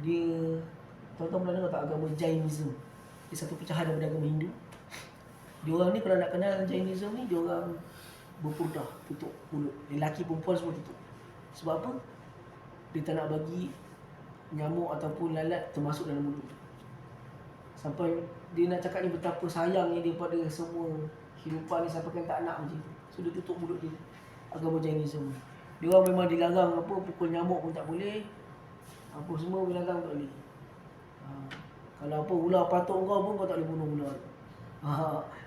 Dia, tuan-tuan pernah dengar tak agama Jainism? Dia satu pecahan daripada agama Hindu. Dia orang ni kalau nak kenal Jainism ni, dia orang berpurdah, tutup mulut. Lelaki perempuan semua tutup. Sebab apa? Dia tak nak bagi nyamuk ataupun lalat termasuk dalam mulut. Sampai dia nak cakap ni betapa sayangnya dia pada semua kehidupan ni, sampai kan tak nak macam tu. So dia tutup mulut dia. Agama Jainism. Dia orang memang dilarang apa, pukul nyamuk pun tak boleh. Apa semua dilarang tak boleh. Kalau apa ular patuk kau pun kau tak boleh bunuh ular.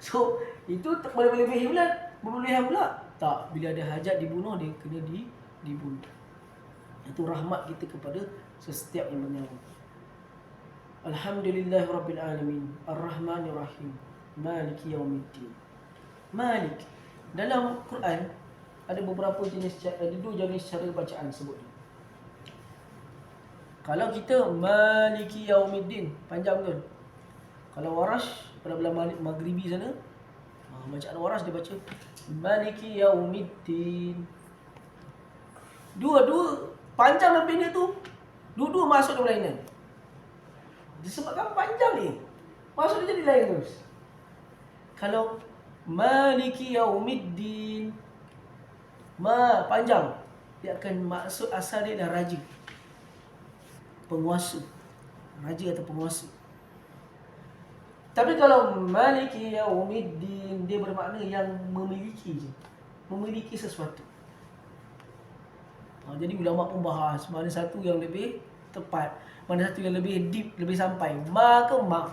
So itu boleh melebihi pula, berlebihan pula. Tak, bila ada hajat dibunuh dia kena dibunuh. Itu rahmat kita kepada setiap yang bernyawa. Alhamdulillahirabbil alamin, Ar-Rahmanir Rahim, Maliki Yaumiddin. Malik dalam Quran ada beberapa jenis, ada dua jenis cara bacaan sebut ni. Kalau kita Maliki Yaumiddin panjang betul. Kalau Warash pada belah Maghribi sana, bacaan Warash dia baca Maliki Yaumiddin. Dua-dua panjang dan pendek tu, dua-dua masuk dalam lainan. Disebabkan panjang ni, masuk dia jadi lain terus. Kalau Maliki Yaumiddin, panjang, dia akan maksud asal dia adalah raja, penguasa, raja atau penguasa. Tapi kalau Maliki Yaumiddin, dia bermakna yang memiliki je, memiliki sesuatu. Jadi ulama pun bahas mana satu yang lebih tepat, mana satu yang lebih deep, lebih sampai. Ma ke ma.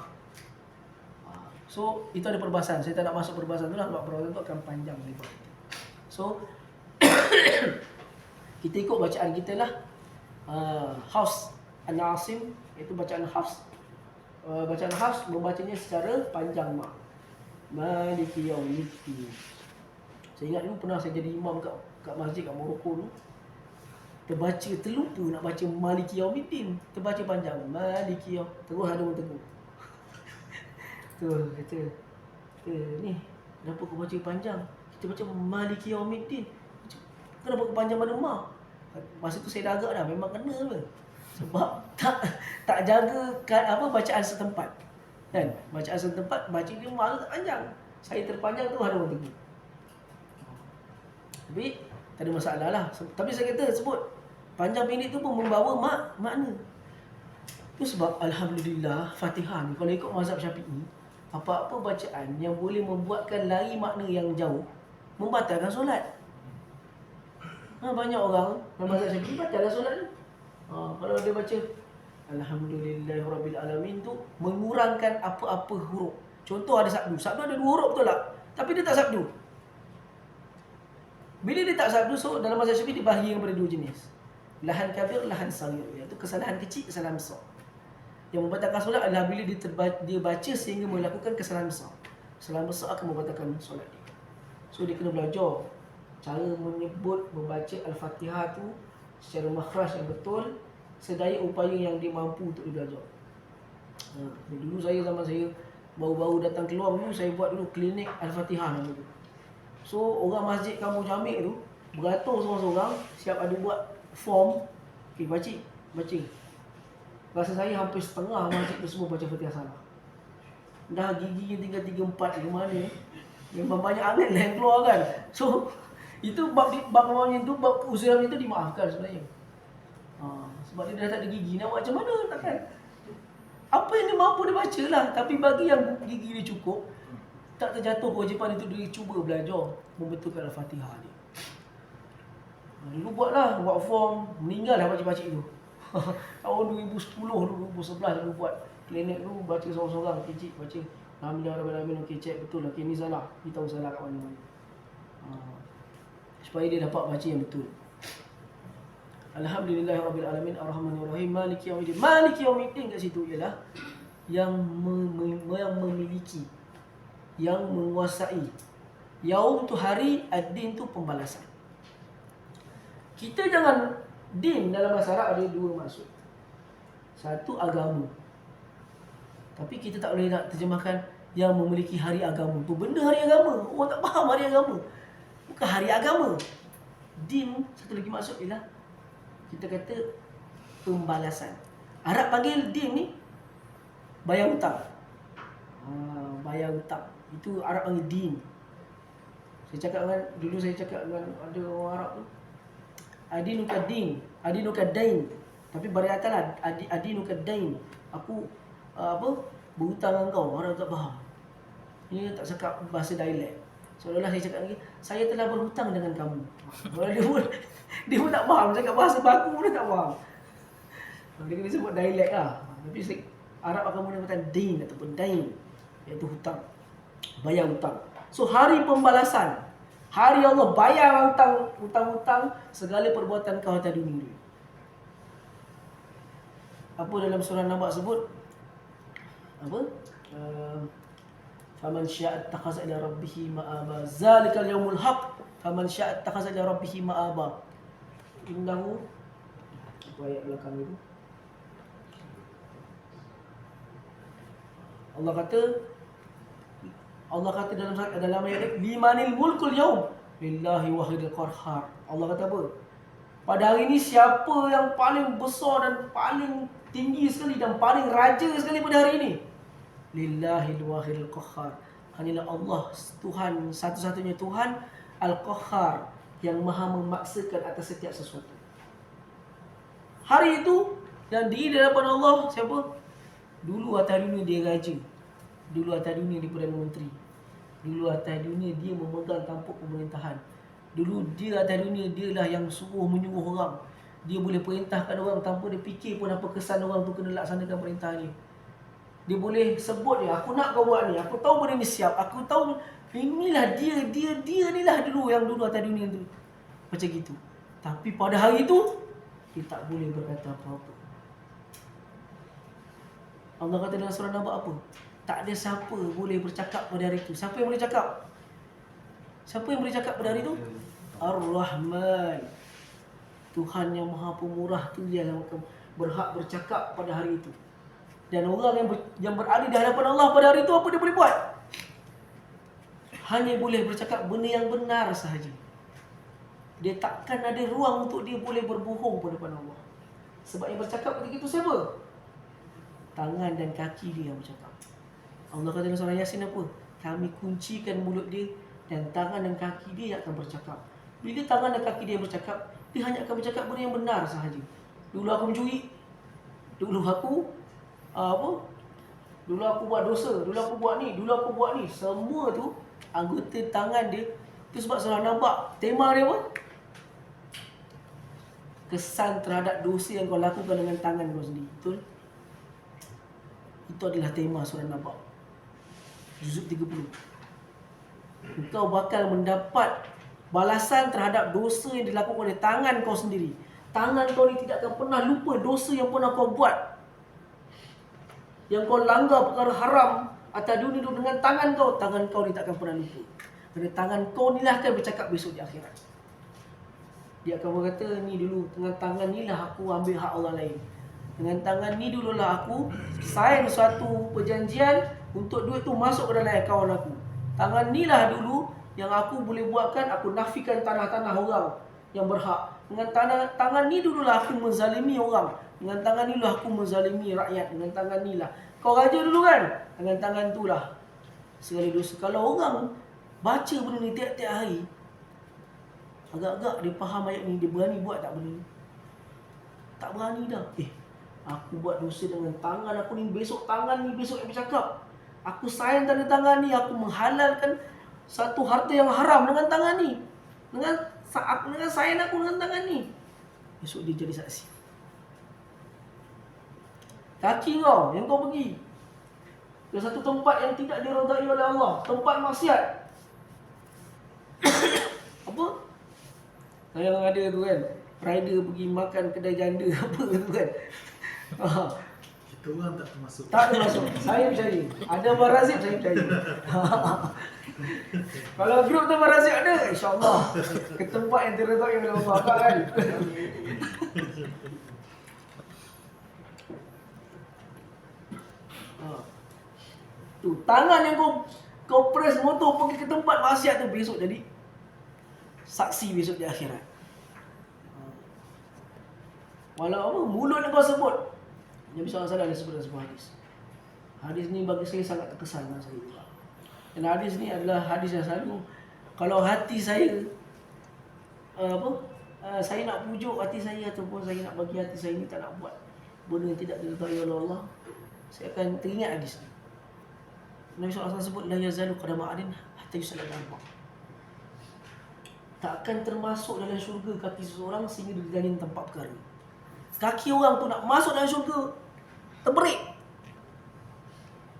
So itu ada perbahasan. Saya tak nak masuk perbahasan tu lah, sebab perbahasan tu akan panjang lebar. So kita ikut bacaan kita lah. Hafs An-Asim, iaitu bacaan Hafs. Bacaan Hafs membacanya secara panjang mak. Maliki Yaumiddin. Saya ingat dulu pernah saya jadi imam kat masjid kat Morocco tu. Terlupa nak baca Maliki Yaumiddin. Terbaca panjang Maliki Yaumiddin. Terus ada orang tegur. Kata ni, kenapa kau baca panjang? Kita baca Maliki Yaumiddin. Kenapa kau panjang pada mak? Masa tu saya dah agak dah, memang kena apa? Sebab tak jaga bacaan setempat. Kan? Bacaan setempat, baca dia malu tak panjang. Saya terpanjang tu ada orang tegur. Tapi tak ada masalah lah. Tapi saya kata sebut panjang pendek tu pun membawa makna. Itu sebab Alhamdulillah Fatihah ni kalau ikut mazhab Syafi'i, apa-apa bacaan yang boleh membuatkan lari makna yang jauh membatalkan solat. Banyak orang dalam mazhab Syafi'i batalkan solat ni. Kalau dia baca Alhamdulillahirabbil alamin tu mengurangkan apa-apa huruf. Contoh ada sabdu. Sabdu ada 2 huruf betul tak? Tapi dia tak sabdu. Bila dia tak sabdu, so dalam mazhab Syafi'i dibahagi kepada 2 jenis. Lahan kabir, lahan saghir, iaitu kesalahan kecil, kesalahan besar. Yang membatalkan solat adalah bila dia baca sehingga melakukan kesalahan besar. Kesalahan besar akan membatalkan solat dia. So dia kena belajar cara menyebut, membaca Al-Fatihah tu secara makhraj yang betul, sedaya upaya yang dia mampu untuk dia belajar. Dulu zaman saya baru-baru datang keluar dulu, saya buat dulu klinik Al-Fatihah nama tu. So orang masjid kampung Jamik tu beratur seorang-seorang, siap ada buat form. Okay, baca. Rasa saya hampir setengah masjid tu semua baca Fatihah salah. Dah gigi yang tinggal 3-4 di mana memang banyak angin lah yang keluar kan. So itu bab macam tu, bab usaha macam tu dimaafkan sebenarnya. Sebab dia dah tak ada gigi, nak buat macam mana takkan. Apa yang dia mampu dia baca lah. Tapi bagi yang gigi dia cukup, tak terjatuh kewajipan itu, dia cuba belajar membetulkan Al-Fatihah dia. Dulu buat form, meninggal dah pakcik-pakcik tu. Tahun 2010, 2011 dulu buat klinik tu, baca seorang-seorang, kecik baca Alhamdulillah, okey check betul, okey ni salah, kita tahu salah kat mana-mana. Supaya dia dapat baca yang betul. Alhamdulillahirabbil alamin, Ar-Rahmanir Rahim, Maliki Yaumiddin. Maliki Yaumiddin kat situ ialah yang memiliki, yang menguasai. Yaum tu hari, ad-din tu pembalasan. Kita jangan, din dalam bahasa Arab ada 2 maksud. Satu agama. Tapi kita tak boleh nak terjemahkan yang memiliki hari agama. Tu benda hari agama. Orang tak faham hari agama. Bukan hari agama. Din, satu lagi maksud ialah kita kata pembalasan. Arab panggil din ni bayar hutang. Bayar hutang. Itu Arab panggil din. Dulu saya cakap dengan ada orang Arab tu, adinuka din, adinuka dain. Tapi bariatalah adinuka dain. Aku berhutang dengan kau. Orang tak faham. Ini tak cakap bahasa dialek. Seolah-olah saya cakap lagi, saya telah berhutang dengan kamu. Dia pun tak faham. Cakap bahasa baku pun dia tak faham. Dia kena sebut dialek lah. Tapi Arab akan menggunakan din ataupun dain, iaitu hutang. Bayar hutang. So hari pembalasan, hari Allah bayar hutang-hutang segala perbuatan kau atas dunia ni. Apa dalam surah Naba sebut? Apa? Faman syaa ittakhadha ila rabbih ma'aba. Zalikal yaumul haq. Faman syaa ittakhadha ila rabbih ma'aba. Innahu, apa ayat belakang itu? Allah kata dalam ayat ini, limanil mulkul yaum lillahi wahidil qahhar. Allah kata apa? Pada hari ini siapa yang paling besar dan paling tinggi sekali dan paling raja sekali pada hari ini? Lillahil wahidil qahhar. Hanyalah Allah, Tuhan, satu-satunya Tuhan, Al-Qahhar, yang maha memaksakan atas setiap sesuatu. Hari itu dan di hadapan Allah siapa? Dulu atas dunia dia raja. Dulu atas dunia dia Perdana Menteri. Dulu atas dunia dia memegang tampuk pemerintahan. Dulu dia atas dunia dialah yang menyuruh orang. Dia boleh perintahkan orang tanpa dia fikir pun apa kesan orang tu kena laksanakan perintah dia. Dia boleh sebut dia, aku nak kau buat ni, aku tahu benda ni siap, aku tahu inilah dia inilah dulu yang dulu atas dunia tu. Macam gitu. Tapi pada hari itu dia tak boleh berkata apa-apa. Allah kata dalam surah Naba apa? Tak ada siapa boleh bercakap pada hari itu. Siapa yang boleh cakap? Siapa yang boleh cakap pada hari itu? Ar-Rahman. Tuhan yang Maha Pemurah tu dia yang berhak bercakap pada hari itu. Dan orang yang berada di hadapan Allah pada hari itu, apa dia boleh buat? Hanya boleh bercakap benda yang benar sahaja. Dia takkan ada ruang untuk dia boleh berbohong pada depan Allah. Sebab yang bercakap ketika itu siapa? Tangan dan kaki dia yang bercakap. Allah kata dalam surah Yasin apa? Kami kuncikan mulut dia dan tangan dan kaki dia yang akan bercakap. Bila tangan dan kaki dia bercakap, dia hanya akan bercakap benda yang benar sahaja. Dulu aku mencuri. Dulu aku Dulu aku buat dosa. Dulu aku buat ni. Dulu aku buat ni. Semua tu anggota tangan dia. Itu sebab surah Naba, tema dia apa? Kesan terhadap dosa yang kau lakukan dengan tangan kau sendiri. Betul? Itu adalah tema surah Naba, juzuk 30. Engkau bakal mendapat balasan terhadap dosa yang dilakukan oleh tangan kau sendiri. Tangan kau ni tidak akan pernah lupa dosa yang pernah kau buat. Yang kau langgar perkara haram atas dunia itu dengan tangan kau ni tak akan pernah lupa. Kerana tangan kau ni lah akan bercakap besok di akhirat. Dia akan berkata, ni dulu dengan tangan ni lah aku ambil hak orang lain. Dengan tangan ni dululah aku sign suatu perjanjian untuk duit tu masuk ke dalam akaun aku. Tangan ni lah dulu yang aku boleh buatkan, aku nafikan tanah-tanah orang yang berhak. Dengan tangan ni dululah aku menzalimi orang. Dengan tangan ni lah aku menzalimi rakyat. Dengan tangan ni lah. Kau raja dulu kan? Dengan tangan tu lah segala dosa. Kalau orang baca benda ni tiap-tiap hari, agak-agak dia faham ayat ni, dia berani buat tak benda ni? Tak berani dah. Aku buat dosa dengan tangan aku ni, besok tangan ni besok yang bercakap. Aku sign tanda tangan ni, aku menghalalkan satu harta yang haram dengan tangan ni. Dengan sign aku dengan tangan ni. Besok dia jadi saksi. Kaki kau yang kau pergi ke satu tempat yang tidak diridai oleh Allah, tempat maksiat. Apa? Yang ada tu kan, rider pergi makan kedai janda apa tu kan. Kita orang tak termasuk. Tak termasuk. Saya percaya. Ada Abang Razif, saya percaya. Kalau grup tu Abang Razif ada, insya-Allah ke tempat yang diridai oleh Allah kan. Tu tangan yang kau press motor pergi ke tempat maksiat tu, besok jadi saksi besok di akhirat. Walau apa mulut yang kau sebut, Nabi SAW ada sebut dalam sebuah hadis. Hadis ni bagi saya sangat terkesan dengan saya juga. Dan hadis ni adalah hadis yang selalu, kalau hati saya saya nak pujuk hati saya ataupun saya nak bagi hati saya ni tak nak buat benda yang tidak diridai oleh Allah, saya akan teringat hadis ni. Nabi SAW sebut la yazalu qadama 'abdin hatta yus'ala an-nar. Tak akan termasuk dalam syurga kaki seseorang sehingga ditanya tempat perkara. Kaki orang tu nak masuk dalam syurga terberik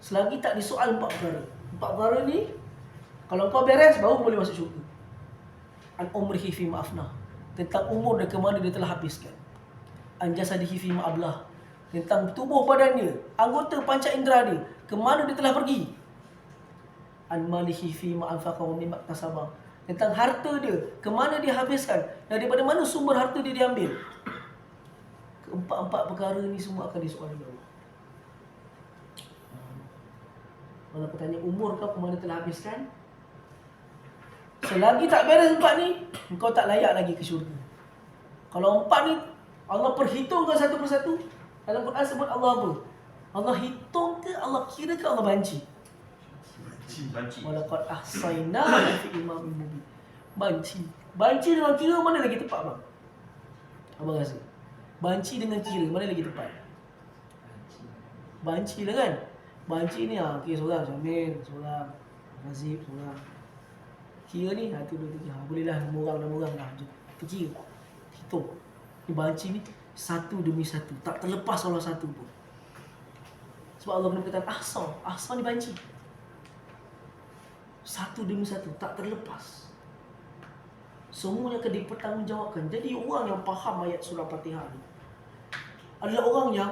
selagi tak disoal 4 perkara. 4 perkara ni kalau kau beres baru boleh masuk syurga. An umrihi fi ma'afna, tentang umur dia ke mana dia telah habiskan. An jasadihi fi ma'ablah, tentang tubuh badan dia, anggota panca indera dia, ke mana dia telah pergi. An malihi fi ma'anfaqa wa mimma iktasaba, tentang harta dia, ke mana dia habiskan, daripada mana sumber harta dia diambil. Keempat-empat perkara ni semua akan disoal oleh Allah. Allah bertanya umur kau ke mana telah habiskan. Selagi tak beres 4 ni, engkau tak layak lagi ke syurga. Kalau 4 ni Allah perhitungkan satu persatu, dalam Quran sebut Allah apa? Allah hitung ke, Allah kira ke, Allah banci? Banci. Walaqad ahsayna fi imamin mubin. Banci. Banci dengan kira mana lagi tepat bang? Abang rasa? Banci dengan kira mana lagi tepat? Banci lah kan? Banci ni okey seorang Syamil, seorang Razif, seorang. Kira ni 1 2 3. Boleh lah 6 orang lah. Kita kira. Hitung. Ni banci ni satu demi satu, tak terlepas salah satu pun. Sebab Allah berkata ahsa ni banci. Satu demi satu, tak terlepas. Semuanya akan dipertanggungjawabkan. Jadi orang yang faham ayat surah Fatihah ni adalah orang yang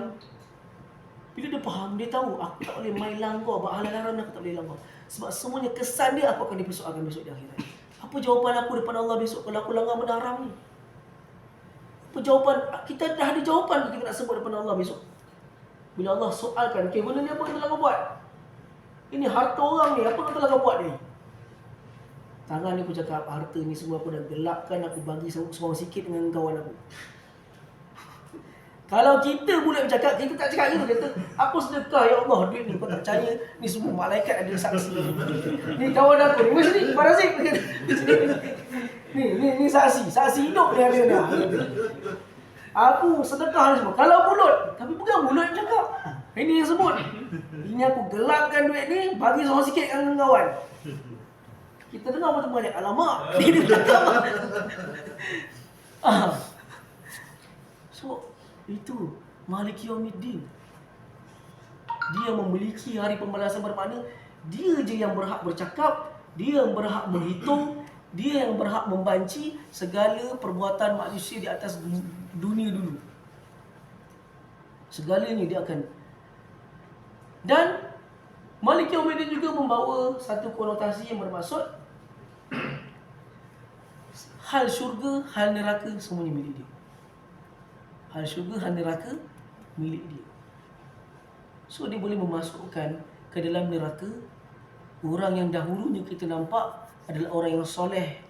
bila dia faham, dia tahu aku tak boleh main langgar, halal haram aku tak boleh langgar. Sebab semuanya kesan dia aku akan dipersoalkan besok di akhirat. Apa jawapan aku depan Allah besok kalau aku langgar benda haram ni? Apa jawapan? Kita dah ada jawapan kita nak sebut depan Allah besok. Bila Allah soalkan, okay, benda ni apa yang telah kau buat? Ini harta orang ni, apa yang telah kau buat ni? Tangan ni aku cakap, harta ni semua aku dah gelapkan, aku bagi seorang sikit dengan kawan aku. Kalau kita boleh bercakap, kita tak cakap gitu. Kata, aku sedekah, ya Allah, duit ni kau tak percaya. Ni semua malaikat ada saksi. Ni kawan aku ni, mesti ni, Parazik. Ni saksi hidup dia ada ni. Aku sedekah ni semua. Kalau mulut, tapi bukan mulut yang cakap. Ini yang sebut. Ini aku gelapkan duit ni, bagi seorang sikit dengan kawan. Kita dengar betul banyak, alamak. Dia cakap. So, itu Maliki Yaumiddin. Dia memiliki hari pembalasan, bermakna dia je yang berhak bercakap, dia yang berhak menghitung, dia yang berhak membanci segala perbuatan manusia di atas dunia dulu. Segalanya dia akan. Dan Maliki Yaumiddin juga membawa satu konotasi yang bermaksud hal syurga, hal neraka semuanya milik dia. Hal syurga, hal neraka milik dia. So dia boleh memasukkan ke dalam neraka orang yang dahulunya kita nampak adalah orang yang soleh.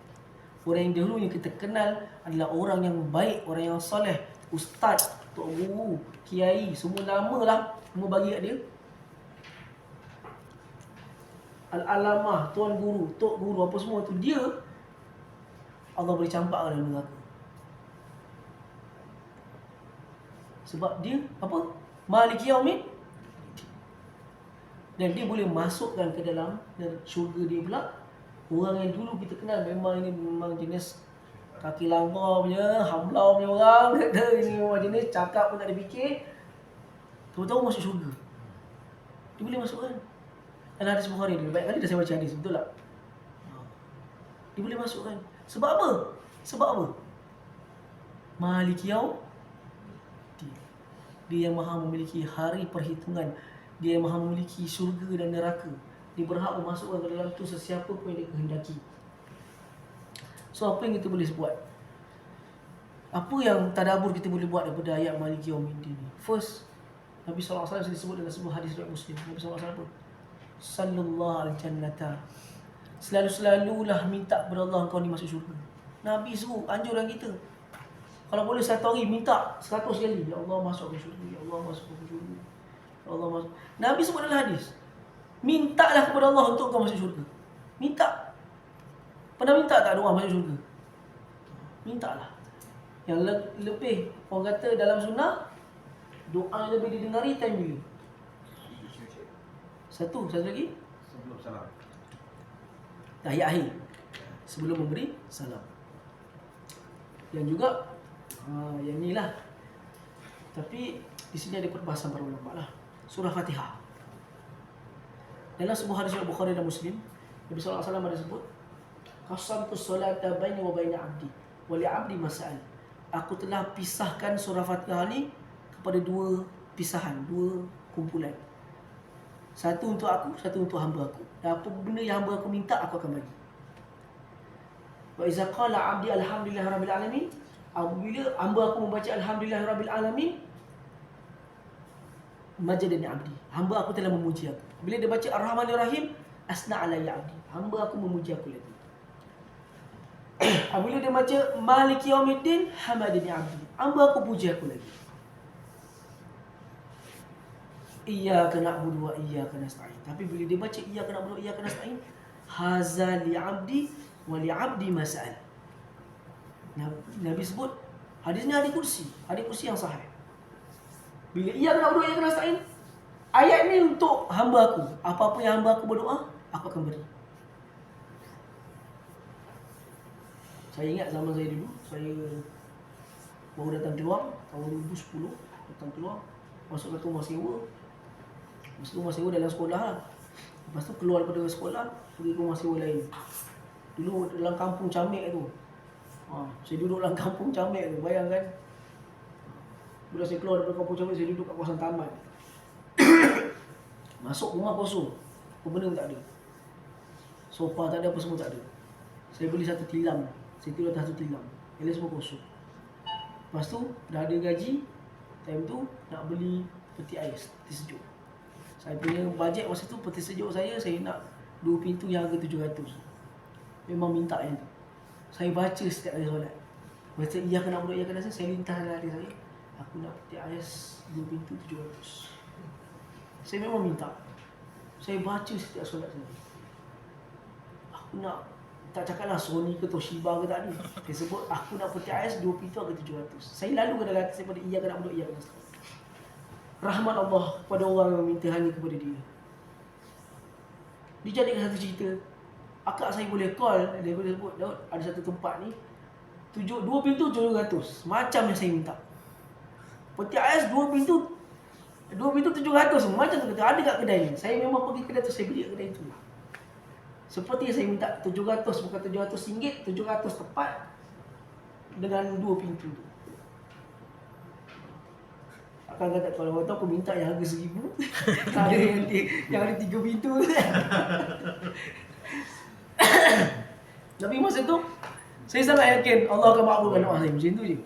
Orang yang dahulunya kita kenal adalah orang yang baik, orang yang soleh. Ustaz, tok guru, kiai, semua nama lah semua bagi kat dia. Al-alamah, tuan guru, tok guru, apa semua tu dia Allah boleh campak dalam neraka. Sebab dia apa? Maliki Yaumiddin. Dan dia boleh masukkan ke dalam syurga dia pula orang yang dulu kita kenal memang ini memang jenis kaki langgar punya, hamlau punya orang. Kata ini memang jenis cakap pun tak ada fikir. Tahu-tahu masuk syurga. Dia boleh masukkan. Dalam hadis Bukhari ni, banyak kali dah saya baca hadis, betul tak? Dia boleh masukkan. Sebab apa? Sebab apa? Maliki Yaumiddin. Dia yang maha memiliki hari perhitungan. Dia yang maha memiliki syurga dan neraka. Dia berhak memasukkan ke dalam tu sesiapa pun yang dia kehendaki. So apa yang kita boleh buat? Apa yang tadabbur kita boleh buat daripada ayat Maliki Yaumiddin ni? First, Nabi SAW disebut dalam sebuah hadis riwayat Muslim. Nabi SAW apa? Sallallahu al-jannata. Selalu-selalulah minta kepada Allah engkau ni masuk syurga. Nabi suruh, anjuran kita. Kalau boleh satu hari minta 100 kali. Ya Allah masuk ke syurga. Ya Allah masuk ke syurga. Ya Allah masuk. Nabi sebut dalam hadis. Mintalah kepada Allah untuk kau masuk syurga. Minta. Pernah minta tak doa masuk syurga? Mintalah. Yang lebih orang kata dalam sunnah, doa yang lebih didengari time bila? Satu lagi. Sebelum salam. Tahiyat akhir. Sebelum memberi salam. Yang juga yang ni lah. Tapi di sini ada perbahasan para ulama lah. Surah Fatihah. Dalam sebuah hadis riwayat Bukhari dan Muslim, Nabi sallallahu alaihi wasallam ada sebut, "Qasamtu salata baini wa baina 'abdi wa li 'abdi mas'al." Aku telah pisahkan surah Fatihah ni kepada dua pisahan, dua kumpulan. Satu untuk aku, satu untuk hamba aku. Dan apa benda yang hamba aku minta, aku akan bagi. Wa iza qala 'abdi alhamdulillahirabbil alamin, apabila hamba aku membaca alhamdulillahirabbil alamin, majadani 'abdi, hamba aku telah memuji aku. Bila dia baca ar-rahmanir rahim, asna alayya 'abdi, hamba aku memuji aku lagi. Apabila dia baca maliki yaumiddin, hamadani 'abdi, hamba aku puji aku lagi. Iyyaka na'budu wa iyyaka nasta'in. Tapi bila dia baca iyyaka na'budu wa iyyaka nasta'in, haza li 'abdi wa li 'abdi mas'al. Nabi sebut hadis ni hadis kursi yang sahih. Bila iyyaka na'budu wa iyyaka nasta'in, ayat ni untuk hamba aku. Apa-apa yang hamba aku berdoa, aku akan beri. Saya ingat zaman saya dulu, saya baru datang keluar tahun 2010, datang keluar, masuk ke rumah sewa. Masuk rumah sewa dalam sekolah lah. Lepas tu keluar daripada sekolah, pergi ke rumah sewa lain. Dulu dalam kampung Camek tu. Saya duduk dalam kampung Camek tu, bayangkan. Bila saya keluar daripada kampung Camek, saya duduk kat kawasan taman. Masuk rumah kosong, apa benda pun tak ada. Sofa tak ada, apa semua tak ada. Saya beli satu tilam, saya tidur atas satu tilam. Yang lain semua kosong. Lepas tu dah ada gaji, time tu nak beli peti ais, peti sejuk. Saya punya bajet masa tu, peti sejuk saya nak 2 pintu yang harga 700. Memang minta yang tu. Saya baca setiap kali solat. Baca iyyaka na'budu wa iyyaka nasta'in, saya lintas dalam hati saya, aku nak peti ais 2 pintu 700. Saya memang minta. Saya baca setiap solat saya. Aku nak, tak cakaplah Sony ke Toshiba ke tak ada. Dia sebut aku nak peti ais 2 pintu harga 700. Saya lalu ke dalam hati saya pada iyyaka na'budu wa iyyaka nasta'in. Rahmat Allah kepada orang yang meminta hanya kepada dia. Dijadikan satu cerita. Akak saya boleh call, dia boleh sebut, Daud, ada satu tempat ni 2 pintu 700, macam yang saya minta. Peti ais 2 pintu 700, macam tu kata, ada kat kedai ni. Saya memang pergi kedai tu, saya beli kat kedai tu. Seperti yang saya minta 700, bukan 700 ringgit, 700 tepat dengan 2 pintu tu. Akan kata kalau orang tahu aku minta yang harga 1000, tak ada yang ada 3 pintu tu. Tapi masa tu saya sangat yakin Allah akan makbulkan doa saya, macam tu je.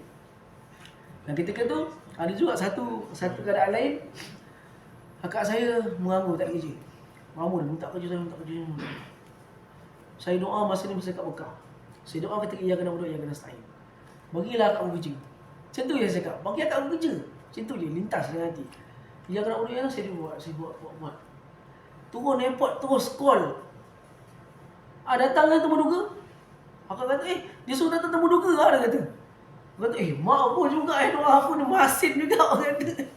Dan ketika tu ada juga satu keadaan lain, kakak saya mengambil tak kerja. Mengambil, minta kerja saya. Saya doa masa ni masa kat Mekah. Saya doa ketika iyyaka na'budu wa iyyaka nasta'in. Bagilah akak kerja. Macam tu je saya cakap, bagi akak kerja. Macam tu je, lintas dalam hati. Iyyaka na'budu wa iyyaka nasta'in, saya buat. Turun airport, terus call. Datang kan temu duga. Akak kata, dia suruh datang temu duga lah, dia kata. Aku kata, mak pun juga doa aku ni masin juga, orang kata.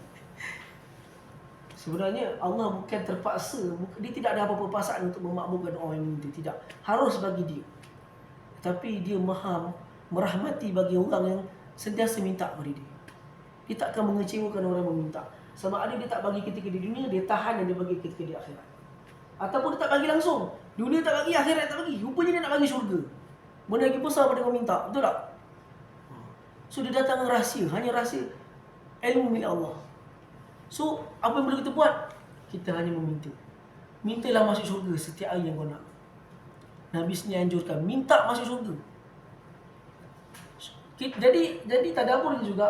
Sebenarnya Allah bukan terpaksa, dia tidak ada apa-apa paksaan untuk memakbulkan orang yang minta, tidak. Harus bagi dia. Tapi dia maha merahmati bagi orang yang sentiasa minta kepada dia. Dia tak akan mengecewakan orang yang meminta. Sama ada dia tak bagi ketika di dunia, dia tahan dan dia bagi ketika di akhirat. Ataupun dia tak bagi langsung. Dunia tak bagi, akhirat tak bagi. Rupanya dia nak bagi syurga. Benda lagi besar pada orang minta. Betul tak? So dia datang dengan rahsia. Hanya rahsia ilmu milik Allah. So apa yang boleh kita buat? Kita hanya meminta. Mintalah masuk syurga setiap hari yang kau nak. Nabi sendiri anjurkan, minta masuk syurga. Jadi tadabbur ni juga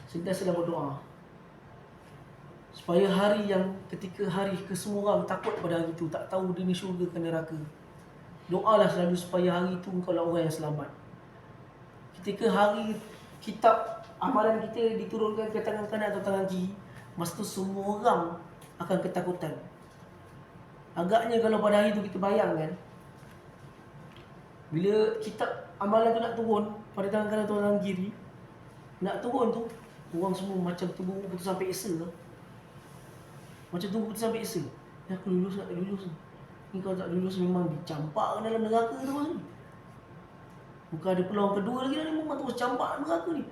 sentiasa dalam berdoa. Supaya hari yang ketika hari kesemua orang takut pada hari itu, tak tahu dia ni syurga ke neraka. Doalah selalu supaya hari itu engkau lah orang yang selamat. Ketika hari kitab amalan kita diturunkan ke tangan kanan atau tangan kiri, masa tu semua orang akan ketakutan. Agaknya kalau pada hari tu kita bayangkan, bila kitab amalan tu nak turun pada tangan kanan atau tangan kiri, nak turun tu, orang semua macam tunggu putus sampai esa. Macam tunggu putus sampai esa. Aku lulus tak lulus ni. Ni kalau tak lulus memang dicampak dalam neraka terus ni. Bukan ada peluang kedua lagi dah ni, memang terus campak neraka ni.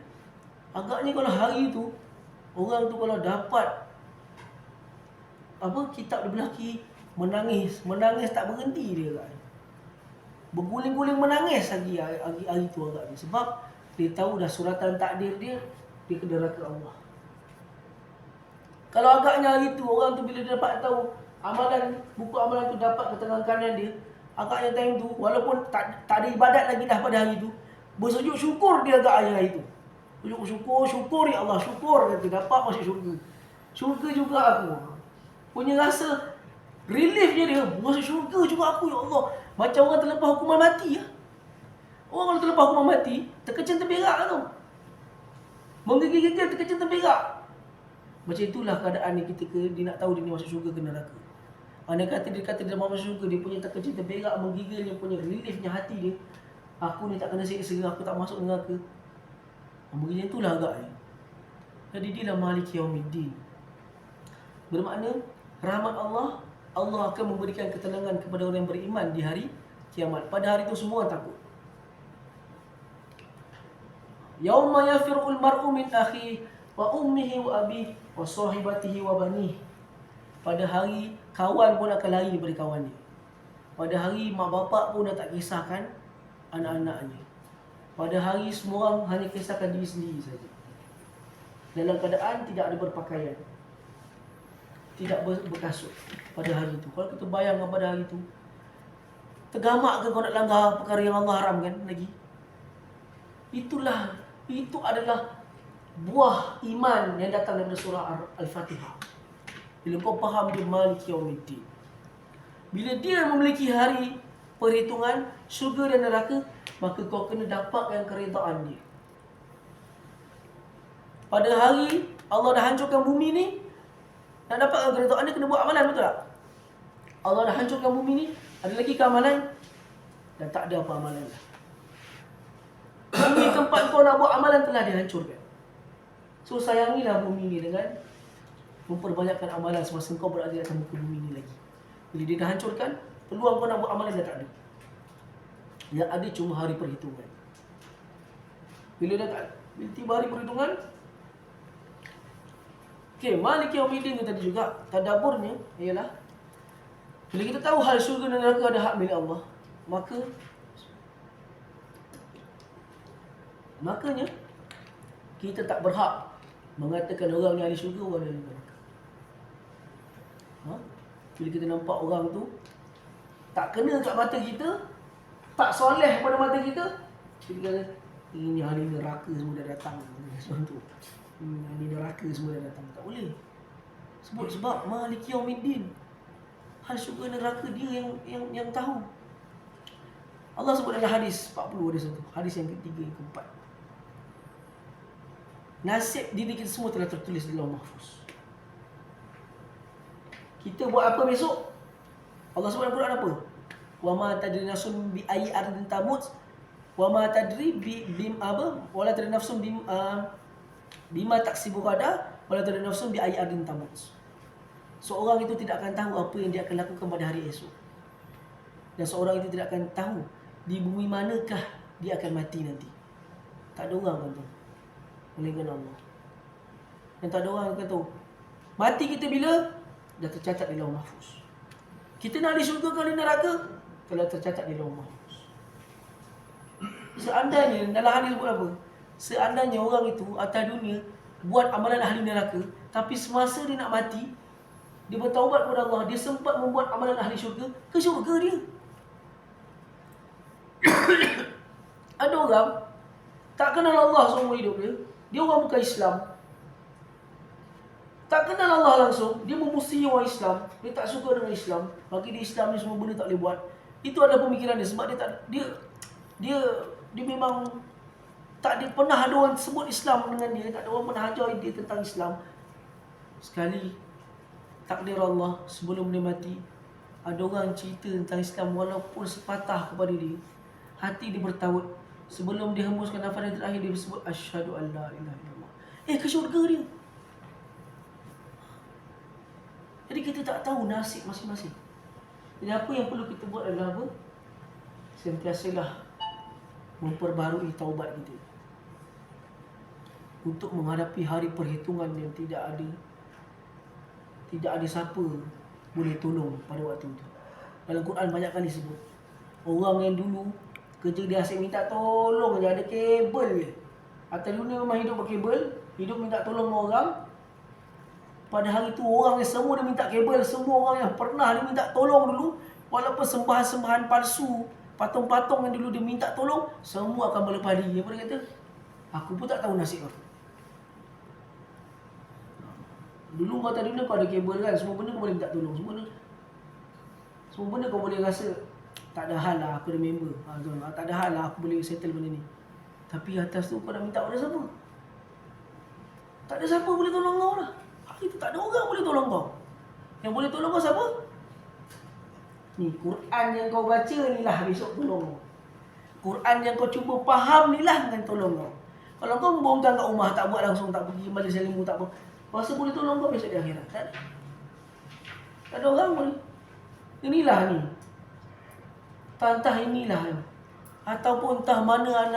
Agaknya kalau hari tu, orang tu kalau dapat kitab di belah kiri, menangis tak berhenti dia agaknya. Berguling-guling menangis lagi hari tu agaknya. Sebab dia tahu dah suratan takdir dia ke neraka Allah. Kalau agaknya hari tu, orang tu bila dia dapat tahu buku amalan tu dapat ke tangan kanan dia, agaknya time tu, walaupun tak ada ibadat lagi dah pada hari tu, bersujud syukur dia agaknya hari tu. Syukur ya Allah, syukur kata dapat masuk syurga. Syurga juga aku. Punya rasa relief je dia, masuk syurga juga aku ya Allah. Macam orang terlepas hukuman mati ya. Orang kalau terlepas hukuman mati, terkecil terberak tu. Menggigil-gigil terkecil terberak. Macam itulah keadaan ni ketika dia nak tahu dia ni masuk syurga ke neraka. Andai kata dia mau masuk syurga, dia punya terkecil terberak, menggigil, dia punya reliefnya hati dia. Aku ni tak kena siksa, aku tak masuk neraka. Begini itulah agaknya. Jadi dia lah Maliki Yaumiddin. Bermakna rahmat Allah akan memberikan ketenangan kepada orang yang beriman di hari kiamat. Pada hari itu semua takut. Yauma yafirul mar'u min akhihi wa ummihi wa abihi wa sahibatihi wa banihi. Pada hari kawan pun akan lari daripada kawannya. Pada hari mak bapak pun dah tak kisahkan anak-anaknya. Pada hari semua orang hanya kisahkan diri sendiri saja. Dalam keadaan tidak ada berpakaian, tidak berkasut pada hari itu. Kalau kita bayangkan pada hari itu, tergamak ke kau nak langgar perkara yang Allah haramkan lagi? Itu adalah buah iman yang datang daripada surah Al-Fatihah. Bila kau faham dia Maliki Yaumiddin, bila dia memiliki hari perhitungan syurga dan neraka, maka kau kena dapatkan keredaan dia. Pada hari Allah dah hancurkan bumi ni, nak dapatkan keredaan dia kena buat amalan, betul tak? Allah dah hancurkan bumi ni, ada lagi ke amalan? Dan tak ada apa amalan dah. Bumi tempat kau nak buat amalan telah dihancurkan. So sayangilah bumi ni dengan memperbanyakkan amalan semasa kau berada di atas muka bumi ni lagi. Bila dia dah hancurkan, peluang kau nak buat amalan dah tak ada. Yang ada cuma hari perhitungan. Bila tiba hari perhitungan, Maliki Yaumiddin tu tadi juga, tadaburnya ialah bila kita tahu hal syurga dan neraka ada hak milik Allah, makanya kita tak berhak mengatakan orang yang ahli syurga, orang yang ahli neraka. Bila kita nampak orang tu tak kena kat mata kita, tak soleh pada mata kita, kita kata ini ahli neraka semua dah datang. Contoh, ahli neraka semua dah datang. Tak boleh. Sebab Maliki Yaumiddin, hal syurga neraka dia yang tahu. Allah sebut dalam hadis 40 ada satu. Hadis yang ketiga, yang keempat. Nasib diri kita semua telah tertulis di Lauh Mahfuz. Kita buat apa besok? Allah sebut dalam Quran apa? Wa ma tadri nafsun bi ayyi ardin tamut wa ma tadri wala tadri nafsun bima taksibu ghadan wala tadri nafsun bi ayyi ardin tamut. Seorang itu tidak akan tahu apa yang dia akan lakukan pada hari esok. Dan seorang itu tidak akan tahu di bumi manakah dia akan mati nanti. Tak ada orang kan tu, melainkan Allah. Dan tak ada orang yang akan tahu mati kita bila, dah tercatat di Lauh Mahfuz. Kita nak di syurga ke di neraka, telah tercatat di Lauh Mahfuz. Seandainya, dalam hadis sebut apa? Seandainya orang itu atas dunia buat amalan ahli neraka, tapi semasa dia nak mati, dia bertaubat kepada Allah, dia sempat membuat amalan ahli syurga, ke syurga dia. Ada orang tak kenal Allah seumur hidup dia, dia orang bukan Islam, tak kenal Allah langsung, dia memusuhi orang Islam, dia tak suka dengan Islam, bagi dia Islam ni semua benda tak boleh buat. Itu adalah pemikiran dia, sebab dia memang Tak ada pernah ada orang sebut Islam dengan dia, tak ada orang pernah ajar dia tentang Islam. Sekali takdir Allah, sebelum dia mati, ada orang cerita tentang Islam walaupun sepatah kepada dia. Hati dia bertaut. Sebelum dia hembuskan nafas yang terakhir, dia sebut asyhadu an la ilaha illallah. Ke syurga dia. Jadi kita tak tahu nasib masing-masing. Jadi apa yang perlu kita buat adalah apa? Sentiasalah memperbarui taubat kita untuk menghadapi hari perhitungan yang tidak ada siapa boleh tolong pada waktu itu. Dalam Quran banyak kali sebut orang yang dulu kerja dia asyik minta tolong je, ada kabel je. Atas dunia memang hidup berkabel, hidup minta tolong orang. Pada hari itu orang yang semua dia minta kabel, semua orang yang pernah dia minta tolong dulu, walaupun sembahan-sembahan palsu, patung-patung yang dulu dia minta tolong, semua akan berlepas diri. Apa dia kata? Aku pun tak tahu nasib aku. Dulu kau atas dunia kau ada kabel kan, semua benda kau boleh minta tolong, semua benda kau boleh rasa tak ada hal lah aku ada member, tak ada hal lah aku boleh settle benda ni. Tapi atas tu kau nak minta pada siapa? Tak ada siapa boleh tolong kau lah. Hari tu tak ada orang boleh tolong kau. Yang boleh tolong kau siapa? Ni Quran yang kau baca ni lah besok tolong kau. Quran yang kau cuba faham ni lah akan tolong kau. Kalau kau membongkang kat rumah, tak buat langsung, tak pergi majlis ilmu, tak apa, rasa boleh tolong kau besok di akhirat? Tak ada. Tak ada orang boleh. Inilah ni. Entah inilah ni. Ataupun entah mana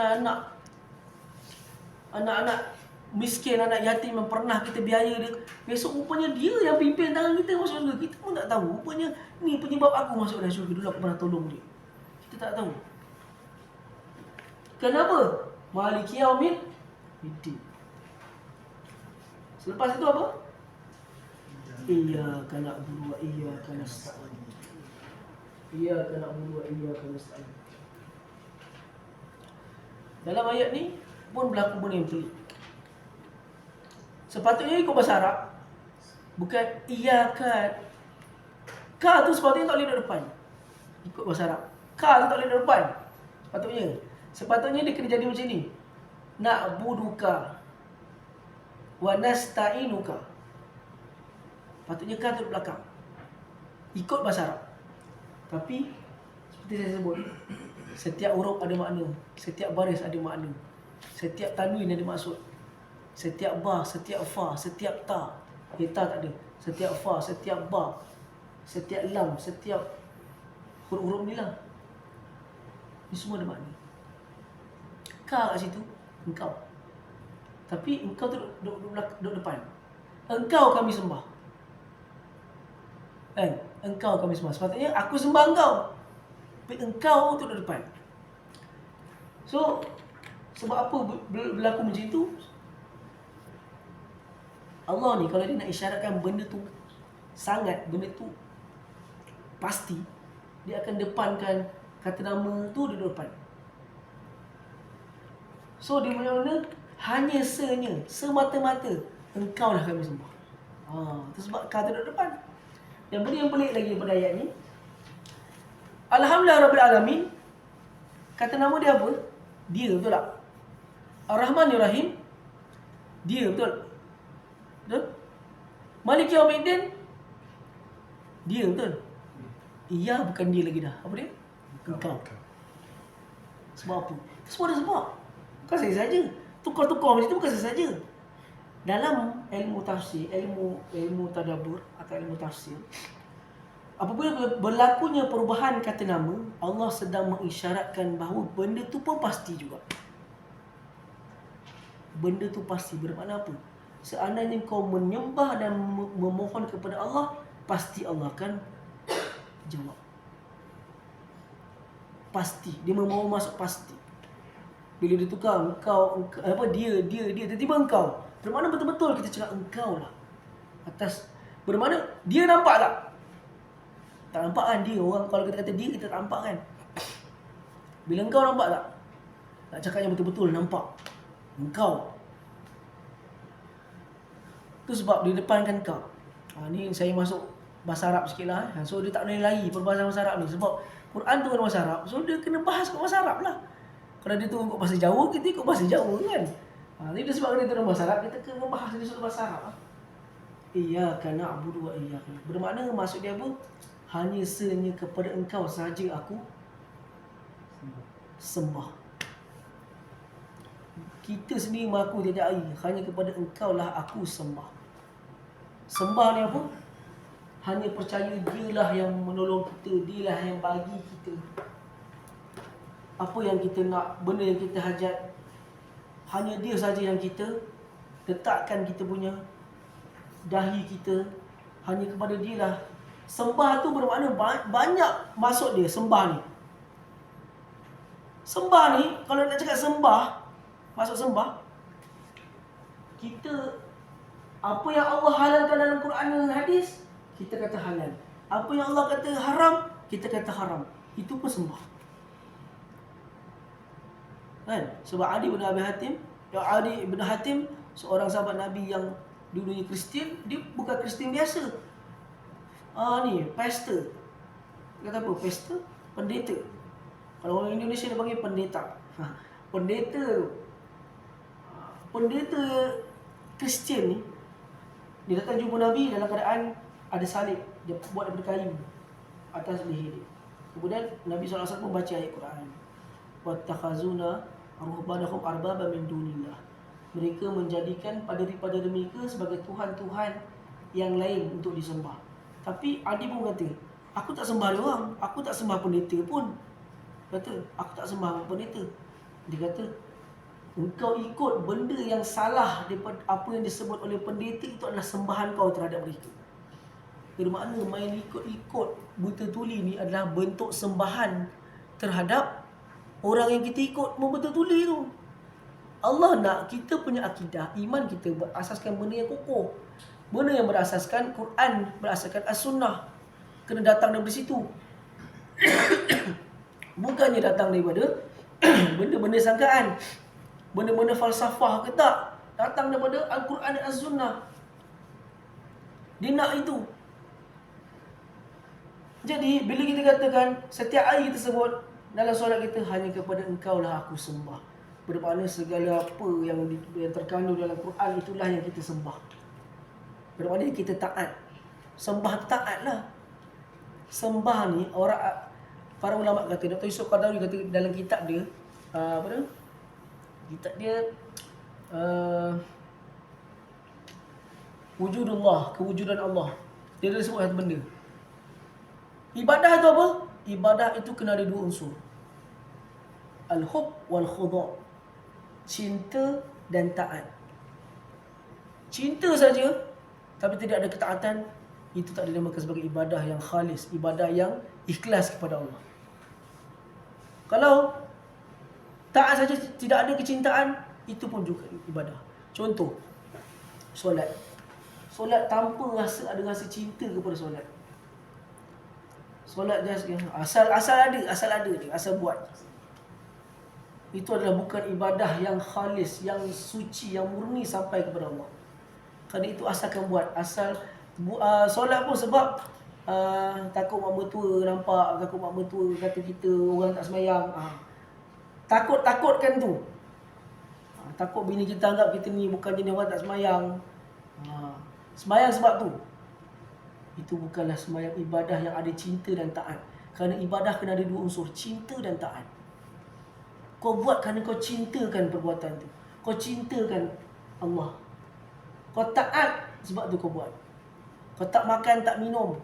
anak-anak miskin, anak yatim yang pernah kita biaya dia, besok rupanya dia yang pimpin tangan kita masuk syurga. Kita pun tak tahu. Rupanya ni penyebab aku masuk dalam syurga. Dulu aku pernah tolong dia. Kita tak tahu. Kenapa? Maliki yaumid din. Selepas itu apa? Iyyaka na'budu wa iyyaka nasta'in. Iyyaka na'budu wa iyyaka nasta'in. Dalam ayat ni pun berlaku benda yang pelik. Sepatutnya ikut bahasa Arab, bukan iyyaka. Ka tu sepatutnya tak boleh duduk depan. Ikut bahasa Arab, ka tu tak boleh duduk depan. Sepatutnya dia kena jadi macam ni. Na'buduka wa nasta'inuka. Patutnya ka tu duduk belakang, ikut bahasa Arab. Tapi seperti saya sebut, setiap huruf ada makna, setiap baris ada makna, setiap tanwin ada maksud, setiap ba, setiap fa, setiap ta. Ta tak ada. Setiap fa, setiap ba, setiap lam, setiap huruf-huruf ni lah, ni semua ada makna. Ka kat situ engkau, tapi engkau tu duduk depan. Engkau kami sembah, kan? Engkau kami sembah. Sepatutnya aku sembah engkau, tapi engkau tu duduk depan. So sebab apa berlaku macam itu? Allah ni kalau dia nak isyaratkan benda tu sangat, benda tu pasti, dia akan depankan kata nama tu duduk depan. So dia mana-mana hanya semata-mata engkau lah kami sembah. Itu sebab kata duduk depan. Yang benda yang pelik lagi daripada ayat ni, Alhamdulillah Rabbil Alamin, kata nama dia apa? Dia, betul tak? Ar-Rahman Ar-Rahim, dia, betul? Betul? Maliki Yaumiddin, dia, betul? Iya, bukan dia lagi dah. Apa dia? Engkau. Sebab apa? Semua ada sebab. Bukan saya saja. Tukar-tukar macam tu bukan saya saja. Dalam ilmu tafsir, ilmu tadabbur atau ilmu tafsir, apabila berlakunya perubahan kata nama, Allah sedang mengisyaratkan bahawa benda tu pun pasti juga. Benda tu pasti bermakna apa? Seandainya kau menyembah dan memohon kepada Allah, pasti Allah akan jawab. Pasti. Dia mau masuk pasti. Bila dia tukar engkau apa dia tiba-tiba engkau, bermakna betul-betul kita cakap engkau lah. Atas bermakna dia nampak tak? Tak nampak kan dia. Orang kalau kita kata dia, kita tak nampak kan. Bila engkau nampak tak? Nak cakap yang betul-betul nampak. Engkau. Itu sebab di depan kan kau. Ni saya masuk bahasa Arab sikit lah. So dia tak boleh lari perbahasan bahasa Arab ni. Sebab Quran tu kan bahasa Arab. So dia kena bahas kat bahasa Arab lah. Kalau dia turun ikut bahasa Jawa, kita ikut bahasa Jawa kan. Ini sebab kita turun bahasa Arab, kita kena bahas di suatu bahasa Arab. Iyyaka na'budu wa iyyaka. Bermakna maksud dia apa? Hanya senya kepada engkau sahaja aku sembah. Kita sendiri mengaku tiada air, hanya kepada engkau lah aku sembah. Sembah ni apa? Hanya percaya dialah yang menolong kita, dialah yang bagi kita apa yang kita nak, benda yang kita hajat. Hanya dia saja yang kita letakkan kita punya dahi kita, hanya kepada dia lah. Sembah tu bermakna banyak maksud dia, sembah ni. Sembah ni, kalau nak cakap sembah, maksud sembah, kita, apa yang Allah halalkan dalam Quran dan hadis, kita kata halal. Apa yang Allah kata haram, kita kata haram. Itu pun sembah. Kan? Sebab Adi bin Hatim, seorang sahabat Nabi yang dulunya Kristian, dia bukan Kristian biasa. Ni, pastor. Kata apa? Pastor? Pendeta. Kalau orang Indonesia dia panggil pendeta. Pendeta tu. Pendeta Kristian ni, dia datang jumpa Nabi dalam keadaan ada salib. Dia buat daripada kayu atas leher dia. Kemudian Nabi SAW membaca ayat Quran. Wattakhazuna ruhbanahum arbaba min dunillah. Mereka menjadikan paderi-paderi mereka sebagai tuhan-tuhan yang lain untuk disembah. Tapi Adi pun kata, aku tak sembah dia orang, aku tak sembah pendeta pun. Kata, aku tak sembah pendeta. Dia kata, engkau ikut benda yang salah daripada apa yang disebut oleh pendeta, itu adalah sembahan kau terhadap mereka. Bermakna main ikut-ikut buta tuli ni adalah bentuk sembahan terhadap orang yang kita ikut membetul tuli tu. Allah nak kita punya akidah, iman kita berasaskan benda yang kokoh. Benda yang berasaskan Quran, berasaskan As-Sunnah. Kena datang daripada situ. Bukannya datang daripada benda-benda sangkaan, benda-benda falsafah ke tak. Datang daripada Al-Quran dan As-Sunnah. Dia nak itu. Jadi, bila kita katakan setiap hari kita sebut dalam solat kita, hanya kepada engkau lah aku sembah. Bermakna segala apa yang terkandung dalam Quran, itulah yang kita sembah. Bermakna kita taat. Sembah taat lah. Sembah ni, para ulama kata, Dr. Yusuf Qaradawi kata dalam kitab dia, apa tu? Kitab dia, Wujudullah, kewujudan Allah. Dia ada sebut satu benda. Ibadah itu apa? Ibadah itu kena ada dua unsur. Al-hub wal khudu'. Cinta dan taat. Cinta saja tapi tidak ada ketaatan, itu tak dinamakan sebagai ibadah yang khalis, ibadah yang ikhlas kepada Allah. Kalau taat saja tidak ada kecintaan, itu pun juga ibadah. Contoh, solat. Solat tanpa ada rasa cinta kepada solat. Solat just asal ada je, asal buat. Itu adalah bukan ibadah yang khalis, yang suci, yang murni sampai kepada Allah. Kerana itu asalkan buat, solat pun sebab takut mak mertua nampak, takut mak mertua kata kita orang tak semayang. Takut-takutkan tu. Takut bini kita anggap kita ni bukan jenis orang tak semayang. Semayang sebab tu. Itu bukanlah semayang ibadah yang ada cinta dan taat. Kerana ibadah kena ada dua unsur, cinta dan taat. Kau buat kerana kau cintakan perbuatan tu. Kau cintakan Allah. Kau taat sebab tu kau buat. Kau tak makan, tak minum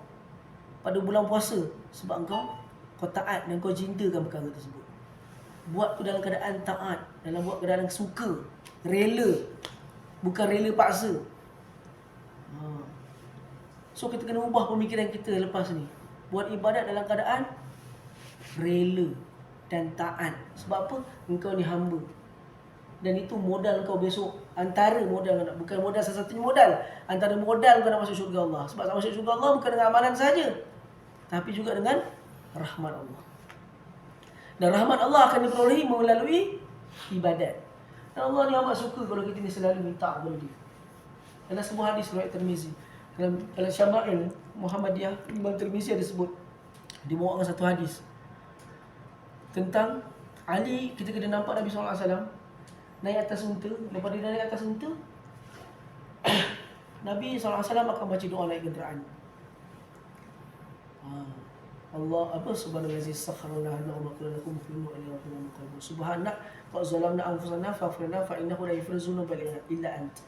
pada bulan puasa sebab kau taat dan kau cintakan perkara tersebut. Buat tu dalam keadaan taat, buat keadaan suka, rela. Bukan rela paksa. So kita kena ubah pemikiran kita lepas ni. Buat ibadat dalam keadaan rela dan taat. Sebab apa? Engkau ni hamba. Dan itu modal kau besok. Antara modal, bukan modal satu-satunya modal. Antara modal kau nak masuk syurga Allah. Sebab nak masuk syurga Allah bukan dengan amalan saja, tapi juga dengan rahmat Allah. Dan rahmat Allah akan diperolehi melalui ibadat. Dan Allah ni amat suka kalau kita ni selalu minta kepada dia. Dalam sebuah hadis riwayat Tirmizi, dalam Syama'il Muhammadiyah, Imam Tirmizi ada sebut, dia bawakan satu hadis tentang Ali ketika dia nampak Nabi SAW naik atas unta, lepas dia naik atas unta, Nabi SAW akan baca doa naik kenderaan. Allah subhanallazi sakhkhara lana hadha wa ma kunna lakum muqrinin wa ilayhi turja'un. Subhanak wa zalamna anfusana faghfir lana fa innahu la yaghfiru dzunuba illa ant.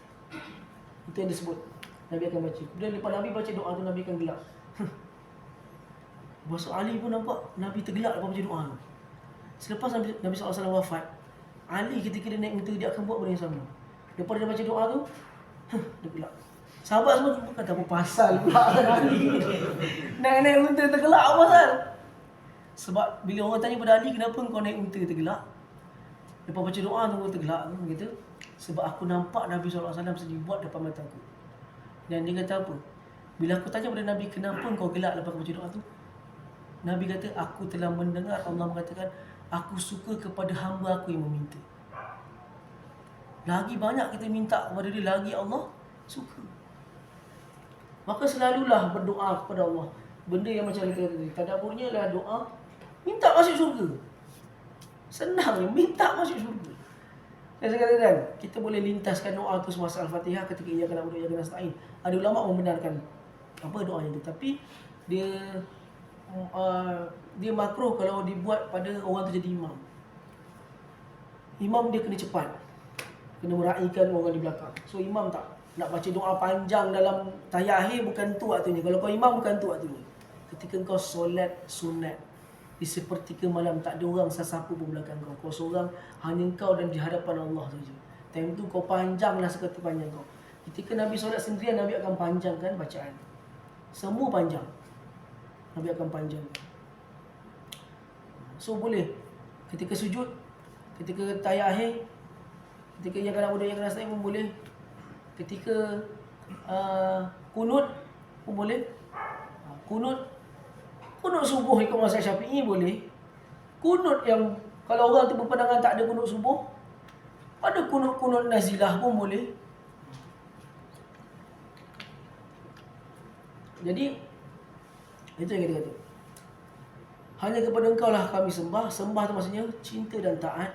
Itu yang disebut Nabi akan baca. Kemudian lepas Nabi baca doa tu, Nabi akan gelak. Bos Ali pun nampak Nabi tergelak lepas baca doa tu. Selepas Nabi SAW wafat, Ali ketika dia naik unta, dia akan buat benda yang sama. Lepas dia baca doa tu, dia gelak. Sahabat semua kata apa pasal pula Ali naik unta tergelak, apa pasal? Sebab bila orang tanya pada Ali, kenapa kau naik unta tergelak? Lepas baca doa tu kau tergelak tu, kata, sebab aku nampak Nabi SAW sedih buat depan mata aku. Dan dia kata apa? Bila aku tanya pada Nabi, kenapa kau gelak lepas baca doa tu? Nabi kata, aku telah mendengar Allah mengatakan, aku suka kepada hamba aku yang meminta. Lagi banyak kita minta kepada dia, lagi Allah suka. Maka selalulah berdoa kepada Allah. Benda yang macam kita tadi, tadaburnya adalah doa minta masuk syurga. Senang je, minta masuk syurga. Dan saya katakan, kita boleh lintaskan doa tu semasa Al-Fatihah ketika ia kena berdoa, ia kena nasta'in. Ada ulama membenarkan apa doanya tu, tapi dia makruh kalau dibuat pada orang tu jadi imam. Imam dia kena cepat, kena meraihkan orang di belakang. So imam tak nak baca doa panjang dalam tahiyat akhir, bukan tu waktunya. Kalau kau imam, bukan tu waktunya. Ketika kau solat sunat di sepertiga malam, tak ada orang sesiapa pun belakang kau. Kau seorang, hanya kau dan di hadapan Allah saja. Time tu kau panjanglah seperti panjang kau. Ketika Nabi solat sendirian, Nabi akan panjangkan bacaan. Semua panjang. Nabi akan panjangkan. So boleh. Ketika sujud, ketika tahiyat akhir, ketika yang kena berdoa, yang kena nasta'in pun boleh. Ketika kunut pun boleh. Kunut subuh ikut mazhab Syafi'i boleh. Kunut yang kalau orang tu berpandangan tak ada kunut subuh, ada kunut nazilah pun boleh. Jadi itu yang kita kata, hanya kepada Engkau lah kami sembah. Sembah tu maksudnya cinta dan taat.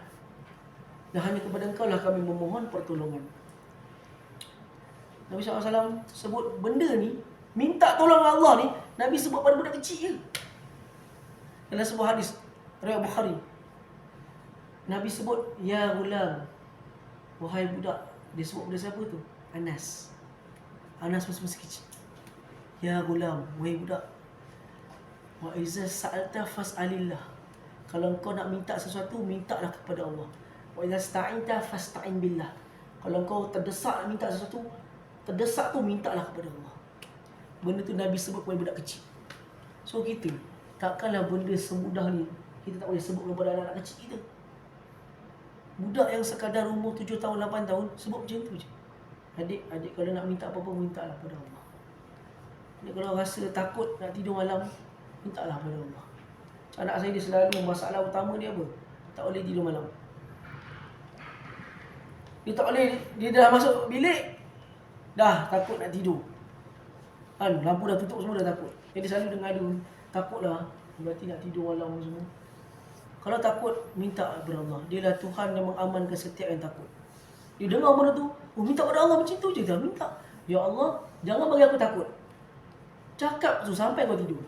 Dan hanya kepada Engkau lah kami memohon pertolongan. Nabi SAW sebut benda ni, minta tolong Allah ni, Nabi sebut pada budak kecil je. Dalam sebuah hadis riwayat Bukhari, Nabi sebut, ya gulam, wahai budak. Dia sebut pada siapa tu? Anas masih kecil. Ya gulam, wahai budak. Wa iza sa'alta fas'alillah. Kalau kau nak minta sesuatu, mintalah kepada Allah. Wa iza sta'inta fasta'in billah. Kalau kau terdesak nak minta sesuatu, terdesak tu mintalah kepada Allah. Benda tu Nabi sebut kepada budak kecil. So kita, takkanlah benda semudah ni kita tak boleh sebut kepada anak-anak kecil kita. Budak yang sekadar umur 7 tahun, 8 tahun, sebut macam tu je. Adik kalau nak minta apa-apa, mintalah kepada Allah. Adik kalau rasa takut nak tidur malam, mintalah kepada Allah. Anak saya dia selalu, masalah utama dia apa? Tak boleh tidur malam. Dia tak boleh, dia dah masuk bilik, dah takut nak tidur. Kan, lampu dah tutup semua, dah takut. Jadi dia selalu dengar dia, takutlah, berarti nak tidur malam semua. Kalau takut, minta kepada Allah. Dialah Tuhan yang mengamankan setiap yang takut. Dia dengar benda tu, minta kepada Allah macam tu je dah, minta. Ya Allah, jangan bagi aku takut. Cakap tu sampai kau tidur.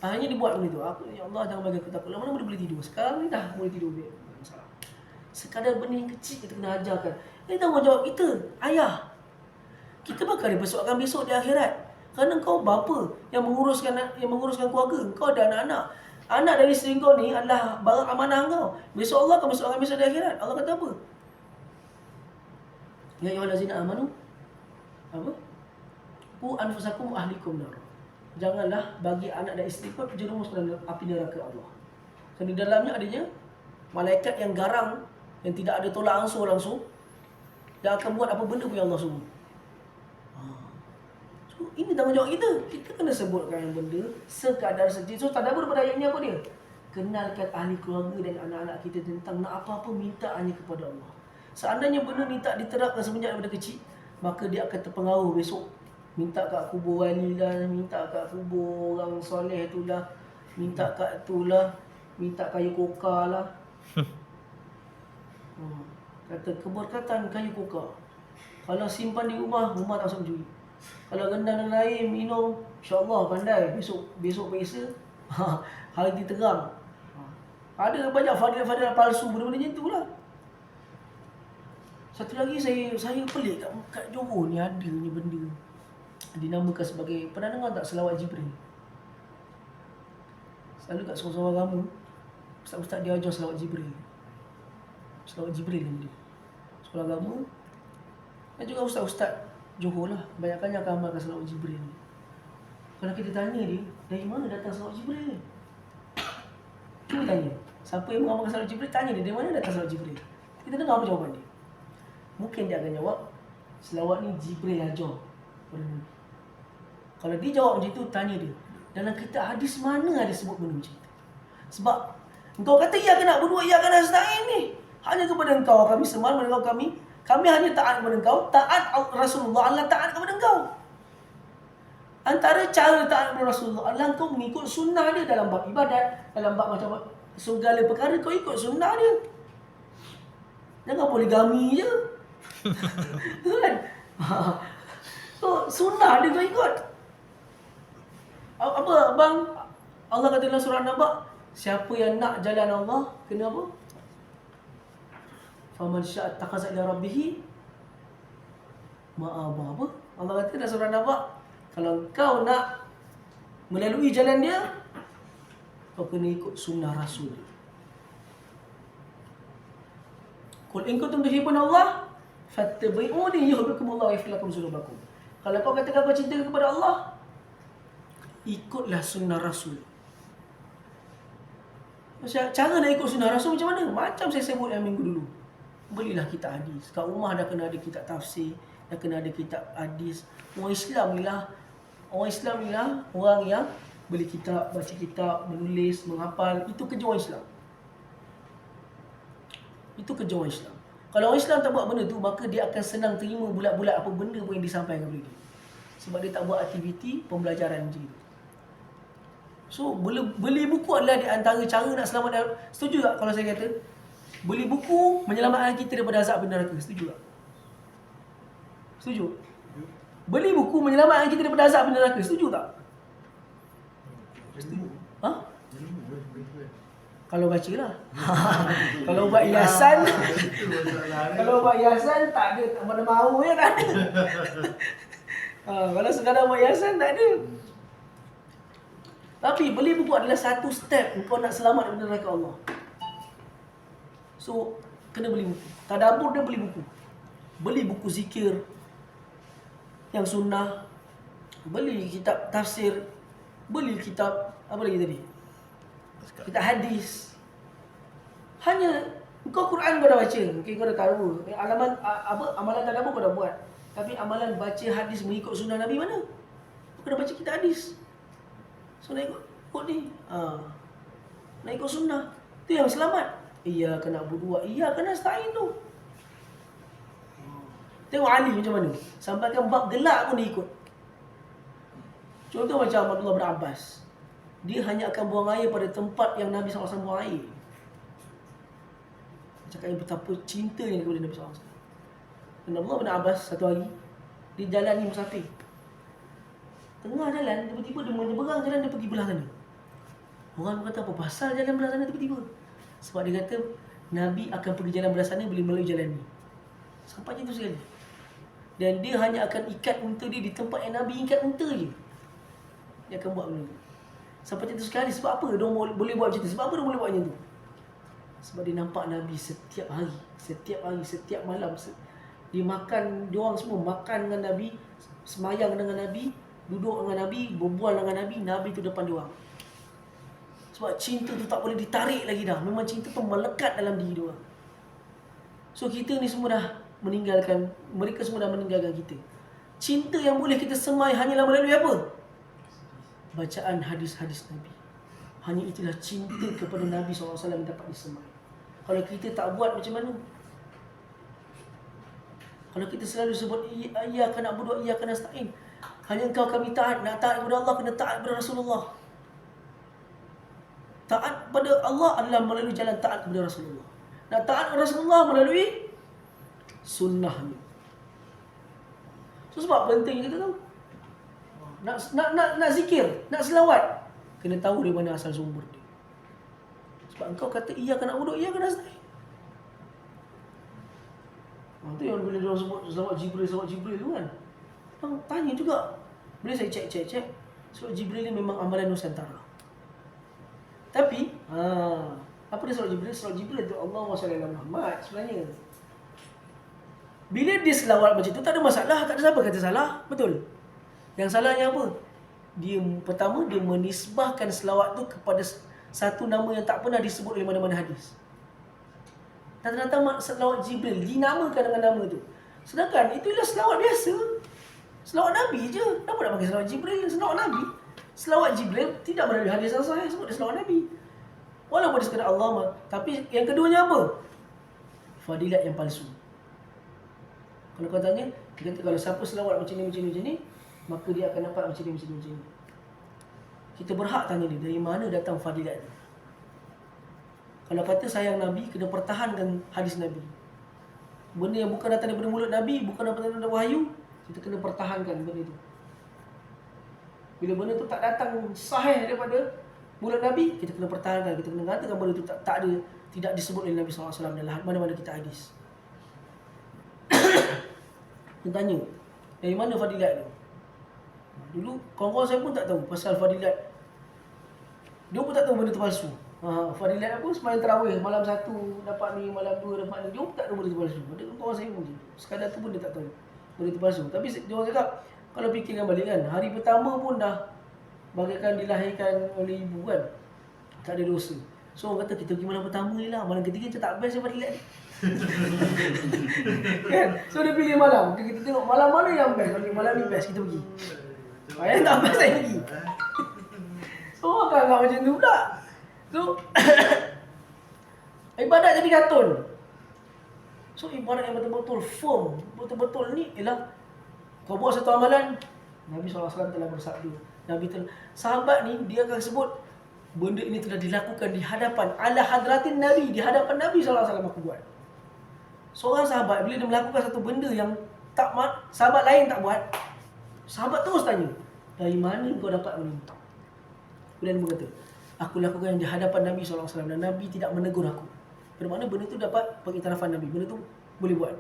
Akhirnya dia buat benda tu. Ya Allah, jangan bagi aku takut. Lama-lama dia boleh tidur. Sekarang ni dah boleh tidur. Masalah. Sekadar benda yang kecil kita kena ajarkan. Ini tanggungjawab kita, ayah. Kita bakal dipersoalkan besok di akhirat. Kerana kau bapa yang menguruskan keluarga. Kau ada anak-anak. Anak dari isteri kau ni adalah barang amanah kau. Besok Allah akan persoalkan besok di akhirat. Allah kata apa? Ya ayyuhallazina amanu. Apa? Qu anfusakum ahlikum nar. Janganlah bagi anak dan isteri kau terjerumus dalam api neraka Allah. Kerana di dalamnya adanya malaikat yang garang, yang tidak ada tolak ansur langsung, yang akan buat apa benda pun yang Allah suruh. So, ini tanggungjawab kita. Kita kena sebutkan yang benda sekadar sedih. So tadabbur pada ayat ni apa dia? Kenalkan ahli keluarga dan anak-anak kita tentang nak apa-apa minta hanya kepada Allah. Seandainya benda ni tak diterapkan semenjak daripada kecil, maka dia akan terpengaruh besok. Minta kat kubur wali lah, minta kat kubur orang soleh tu lah, minta kat tu lah, minta kayu kokar lah. Kata keberkatan kayu kokak. Kalau simpan di rumah tak masuk mencuri. Kalau rendang dan air minum, insya-Allah pandai. Besok biasa. Hari diterang. Ada banyak fadilah-fadilah palsu benda-benda macam itulah. Satu lagi saya pelik kat Johor ni ada ni benda. Dinamakan sebagai, pernah dengar tak selawat Jibril? Selalu kat sekolah-sekolah agama, ustaz-ustaz dia ajar selawat Jibril. Selawat Jibril ni dia. Sekolah agama. Dan juga ustaz-ustaz Johor lah, kebanyakannya akan amalkan selawat Jibril ni. Kalau kita tanya dia, dari mana datang selawat Jibril? Cuba tanya. Siapa yang mengamalkan selawat Jibril, tanya dia, dari mana datang selawat Jibril? Kita dengar apa jawapan dia. Mungkin dia akan jawab, selawat ni Jibril ajar pada Nabi. Kalau dia jawab macam tu, tanya dia, dalam kitab hadis mana ada sebut benda macam tu? Sebab engkau kata ia kena berdua, ia kena nasta'in ni. Hanya kepada engkau kami sembah, kepada engkau kami hanya taat kepada engkau, taat Rasulullah, Allah taat kepada engkau. Antara cara taat kepada Rasulullah, Allah kau mengikut sunnah dia dalam bab ibadat, dalam bab macam segala perkara kau ikut sunnah dia. Jangan poligami je. Kan? So, sunnah dia kau ikut. Apa bang? Allah kata dalam surah Naba, siapa yang nak jalan Allah kena apa? Faman syaa taqaza ila rabbih ma'aba. Apa? Allah kata dalam surah Naba, kalau kau nak melalui jalan dia, kau kena ikut sunnah Rasul. Qul in kuntum tuhibbuna Allah fattabi'uni yuhibbukumullah wa yaghfir lakum dzunubakum. Kalau kau katakan kau cinta kepada Allah, ikutlah sunnah Rasul. Cara nak ikut sunnah Rasul macam mana? Macam saya sebut yang minggu dulu. Belilah kitab hadis. Kat rumah dah kena ada kitab tafsir, dah kena ada kitab hadis. Orang Islam ni lah orang yang beli kitab, baca kitab, menulis, menghafal. Itu kerja orang Islam. Itu kerja orang Islam. Kalau orang Islam tak buat benda tu, maka dia akan senang terima bulat-bulat apa benda pun yang disampaikan kepada dia. Sebab dia tak buat aktiviti pembelajaran macam itu. So, beli buku adalah di antara cara nak selamat. Setuju tak kalau saya kata beli buku menyelamatkan kita daripada azab api neraka? Setuju tak? Setuju? Beli buku menyelamatkan kita daripada azab api neraka? Setuju tak? Setuju. Ha? Kalau baca lah. Kalau buat hiasan, kalau buat hiasan tak ada, mana mahu ya, tak ada. Kalau sekadar buat hiasan tak ada. Tapi beli buku adalah satu step kau nak selamat daripada neraka Allah. So, kena beli buku. Tadabbur dia beli buku. Beli buku zikir yang sunnah. Beli kitab tafsir. Beli kitab, apa lagi tadi? Kitab hadis. Hanya kau Quran kau dah baca, mungkin kau dah tahu. Amalan tadabbur kau dah buat. Tapi amalan baca hadis mengikut sunnah Nabi mana? Kau dah baca kitab hadis. So nak ikut ni. Nak ikut sunnah. Tu yang selamat. Iya kena berdua, iya kena nasta'in tu. Tengok Ali macam mana. Sampaikan bab gelak pun dia ikut. Contoh macam Abdullah bin Abbas. Dia hanya akan buang air pada tempat yang Nabi SAW buang air. Cakap betapa cintanya kepada Nabi SAW. Dan Abdullah bin Abbas satu hari, dia jalan ni musafir. Tengah jalan, tiba-tiba dia menyeberang jalan, dia pergi belah sana. Orang kata, apa pasal jalan belah sana tiba-tiba? Sebab dia kata, Nabi akan pergi jalan belah sana bila melalui jalan ni. Sampai macam tu sekali. Dan dia hanya akan ikat unta dia di tempat yang Nabi ikat unta je. Dia akan buat benda tu. Sampai macam tu sekali. Sebab apa dia boleh buat macam tu? Sebab apa dia boleh buat macam tu? Sebab dia nampak Nabi setiap hari, setiap malam. Dia makan, dia orang semua makan dengan Nabi, semayang dengan Nabi, duduk dengan Nabi, berbual dengan Nabi, Nabi tu depan dia orang. Sebab cinta tu tak boleh ditarik lagi dah. Memang cinta tu melekat dalam diri dia orang. So kita ni semua dah meninggalkan, mereka semua dah meninggalkan kita. Cinta yang boleh kita semai hanyalah melalui apa? Bacaan hadis-hadis Nabi. Hanya itulah cinta kepada Nabi SAW yang dapat disemai. Kalau kita tak buat macam mana? Kalau kita selalu sebut iyyaka na'budu wa iyyaka nasta'in, hanya engkau kami taat, nak taat kepada Allah kena taat kepada Rasulullah. Taat pada Allah adalah melalui jalan taat kepada Rasulullah. Nak taat kepada Rasulullah melalui sunnahnya. So, sebab penting kita tahu. Nak zikir, nak selawat, kena tahu dari mana asal sumber dia. Sebab engkau kata iyyaka na'budu wa iyyaka nasta'in. Itu yang bila dia sebut selawat Jibril tu kan. Bang tanya juga. Boleh saya cek. Selawat Jibril ni memang amalan Nusantara. Tapi, apa dia selawat Jibril? Selawat Jibril tu Allahumma salli ala Muhammad sebenarnya. Bila dia selawat macam tu tak ada masalah, tak ada siapa kata salah, betul? Yang salahnya apa? Pertama dia menisbahkan selawat tu kepada satu nama yang tak pernah disebut oleh mana-mana hadis. Datang-datang selawat Jibril dinamakan dengan nama tu. Sedangkan itu ialah selawat biasa. Selawat Nabi je. Kenapa nak panggil selawat Jibril? Selawat Nabi. Selawat Jibril tidak melalui hadis yang sahih sebut dia selawat Nabi. Walaupun dia sekadar Allah, tapi yang keduanya apa? Fadilat yang palsu. Kalau kau tanya, dia kata kalau siapa selawat macam ni, maka dia akan dapat macam ni. Kita berhak tanya dia, dari mana datang fadilat dia? Kalau kata sayang Nabi, kena pertahankan hadis Nabi. Benda yang bukan datang daripada mulut Nabi, bukan datang daripada wahyu, kita kena pertahankan benda itu. Bila benda tu tak datang sahih daripada mulut Nabi, kita kena pertahankan, kita kena katakan benda tu tidak disebut oleh Nabi SAW dalam mana-mana kita hadis. Kita tanya, dari mana fadilat tu? Dulu kawan-kawan saya pun tak tahu pasal fadilat. Dia pun tak tahu benda tu palsu. Fadilat apa? Sembahyang tarawih malam 1 dapat ni, malam 2 dapat ni. Dia pun tak tahu benda tu palsu. Ada kawan saya pun macam tu. Sekadar tu pun dia tak tahu benda tu palsu. Tapi dia orang cakap, kalau fikirkan balik kan, hari pertama pun dah bagaikan dilahirkan oleh ibu kan. Tak ada dosa. So orang kata kita pergi malam pertama ni lah. Malam ketiga macam tak best je fadilat ni. Kan? So dia pilih malam. Kita tengok malam mana yang best. Malam ni best, kita pergi. Yang tak best saya pergi. So orang kan agak macam tu pula. So ibadat jadi katun. So ibadat yang betul-betul firm, betul-betul ni ialah kau buat satu amalan, Nabi SAW telah bersabda. Sahabat ni dia akan sebut benda ini telah dilakukan di hadapan ala hadratin Nabi, di hadapan Nabi SAW aku buat. Seorang sahabat bila dia melakukan satu benda yang sahabat lain tak buat, sahabat terus tanya, dari mana kau dapat benda ini? Kemudian dia berkata, aku lakukan yang di hadapan Nabi SAW dan Nabi tidak menegur aku. Bermakna benda tu dapat pengiktirafan Nabi, benda tu boleh buat.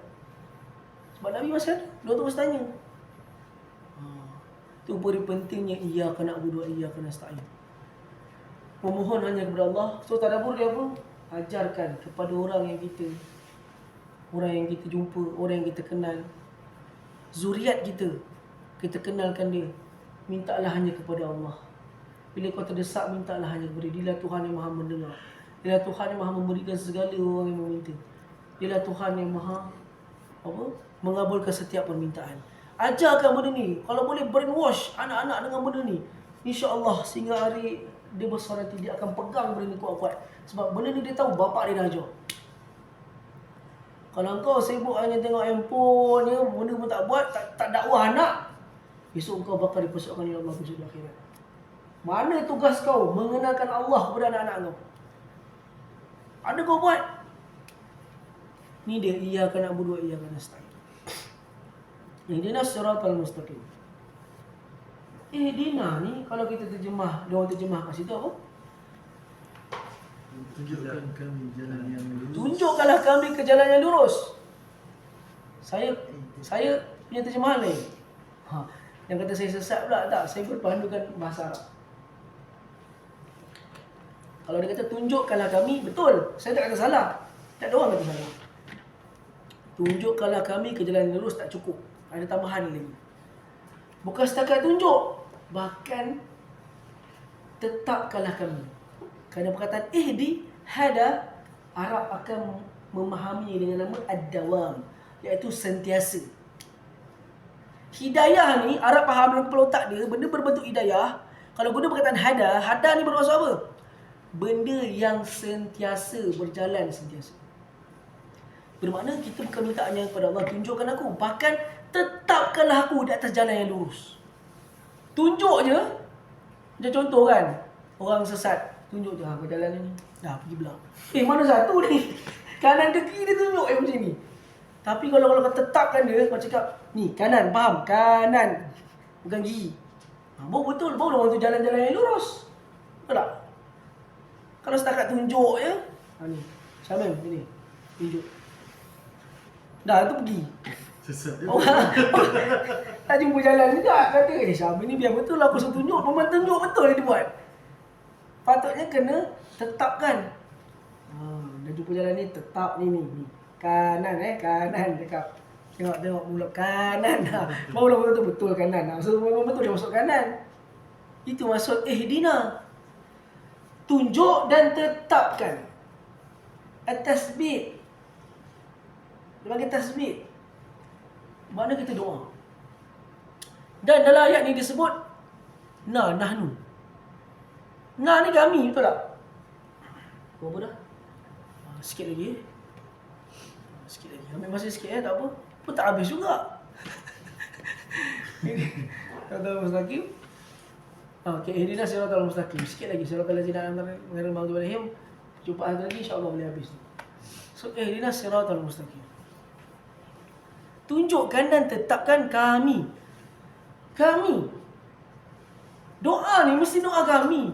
Sebab Nabi masih ada, dia terus tanya. Itu beri pentingnya iyyaka na'budu wa iyyaka nasta'in. Memohon hanya kepada Allah. So tadabbur dia apa? Ajarkan kepada orang yang kita jumpa, orang yang kita kenal, zuriat kita kenalkan dia. Mintalah hanya kepada Allah. Bila kau terdesak, mintalah hanya kepada Dia. Dialah Tuhan yang Maha mendengar. Dialah Tuhan yang Maha memberikan segala orang yang meminta. Dialah Tuhan yang Maha mengabulkan setiap permintaan. Ajarkan benda ni. Kalau boleh brainwash anak-anak dengan benda ni, insya-Allah sehingga hari dia besar nanti dia akan pegang benda ni kuat-kuat. Sebab benda ni dia tahu bapak dia dah ajar. Kalau kau sibuk hanya tengok handphone ni, benda pun tak buat, tak dakwah anak, besok kau bakal dipersiapkan oleh Allah besok di akhirat. Mana tugas kau mengenalkan Allah kepada anak-anak kau? Ada kau buat? Ni dia iyyaka na'budu wa iyyaka nasta'in. Ihdinas siratal mustaqim. Ihdina ni kalau kita terjemah, dia orang terjemah kat situ apa? Tunjukkan kami jalan yang lurus. Tunjukkanlah kami ke jalan yang lurus. Saya punya terjemahan lain. Yang kata saya sesat pula tak, saya berpandukan bahasa Arab. Kalau dia kata tunjukkanlah kami, betul. Saya tak kata salah. Tak ada orang kata salah. Tunjukkanlah kami ke jalan yang lurus tak cukup. Ada tambahan lagi. Bukan setakat tunjuk, bahkan tetapkanlah kami. Kerana perkataan ihdi, hada, Arab akan memahami dengan nama ad-dawam, iaitu sentiasa. Hidayah ni, Arab faham dalam kepala otak dia, benda berbentuk hidayah. Kalau guna perkataan hada ni bermaksud apa? Benda yang sentiasa, berjalan sentiasa. Bermakna kita bukan minta hanya kepada Allah, tunjukkan aku. Bahkan tetapkanlah aku di atas jalan yang lurus. Tunjuk je. Macam contoh kan, orang sesat. Tunjuk je, kau jalan ni. Dah pergi belah. Mana satu ni? Kanan ke kiri dia tunjuk macam ni. Tapi kalau kau tetapkan dia, kau cakap, ni kanan, faham? Kanan. Bukan kiri. Baru betul, baru orang tu jalan-jalan yang lurus. Betul tak? Kalau setakat tunjuk je, ni. Syamim, sini. Tunjuk. Dah, tu pergi. Sesat dia. Orang tak jumpa jalan juga. Kata, Syamim ni biar betul lah aku suruh tunjuk. Memang tunjuk betul dia buat. Patutnya kena tetapkan. Dah jumpa jalan ni, tetap ni. Kanan kanan cakap. Tengok mulut kanan dah. Barulah betul kanan. So memang betul dia masuk kanan. Itu maksud ihdina. Tunjuk dan tetapkan. At-tasbih. Dia panggil tasbih. Makna kita doa. Dan dalam ayat ni disebut nahnu. Nah ni kami, betul tak? Berapa dah? Sikit lagi. Sikit lagi. Ambil masa sikit tak apa. Pun tak habis juga. Kata mustaqim. Okey, ihdina siratal mustaqim. Sikit lagi siratal ladzina an'amta ghairil maghdubi alaihim. Jumpa lagi insya-Allah boleh habis. So ihdina siratal mustaqim. Tunjukkan dan tetapkan kami. Kami. Doa ni mesti doa kami.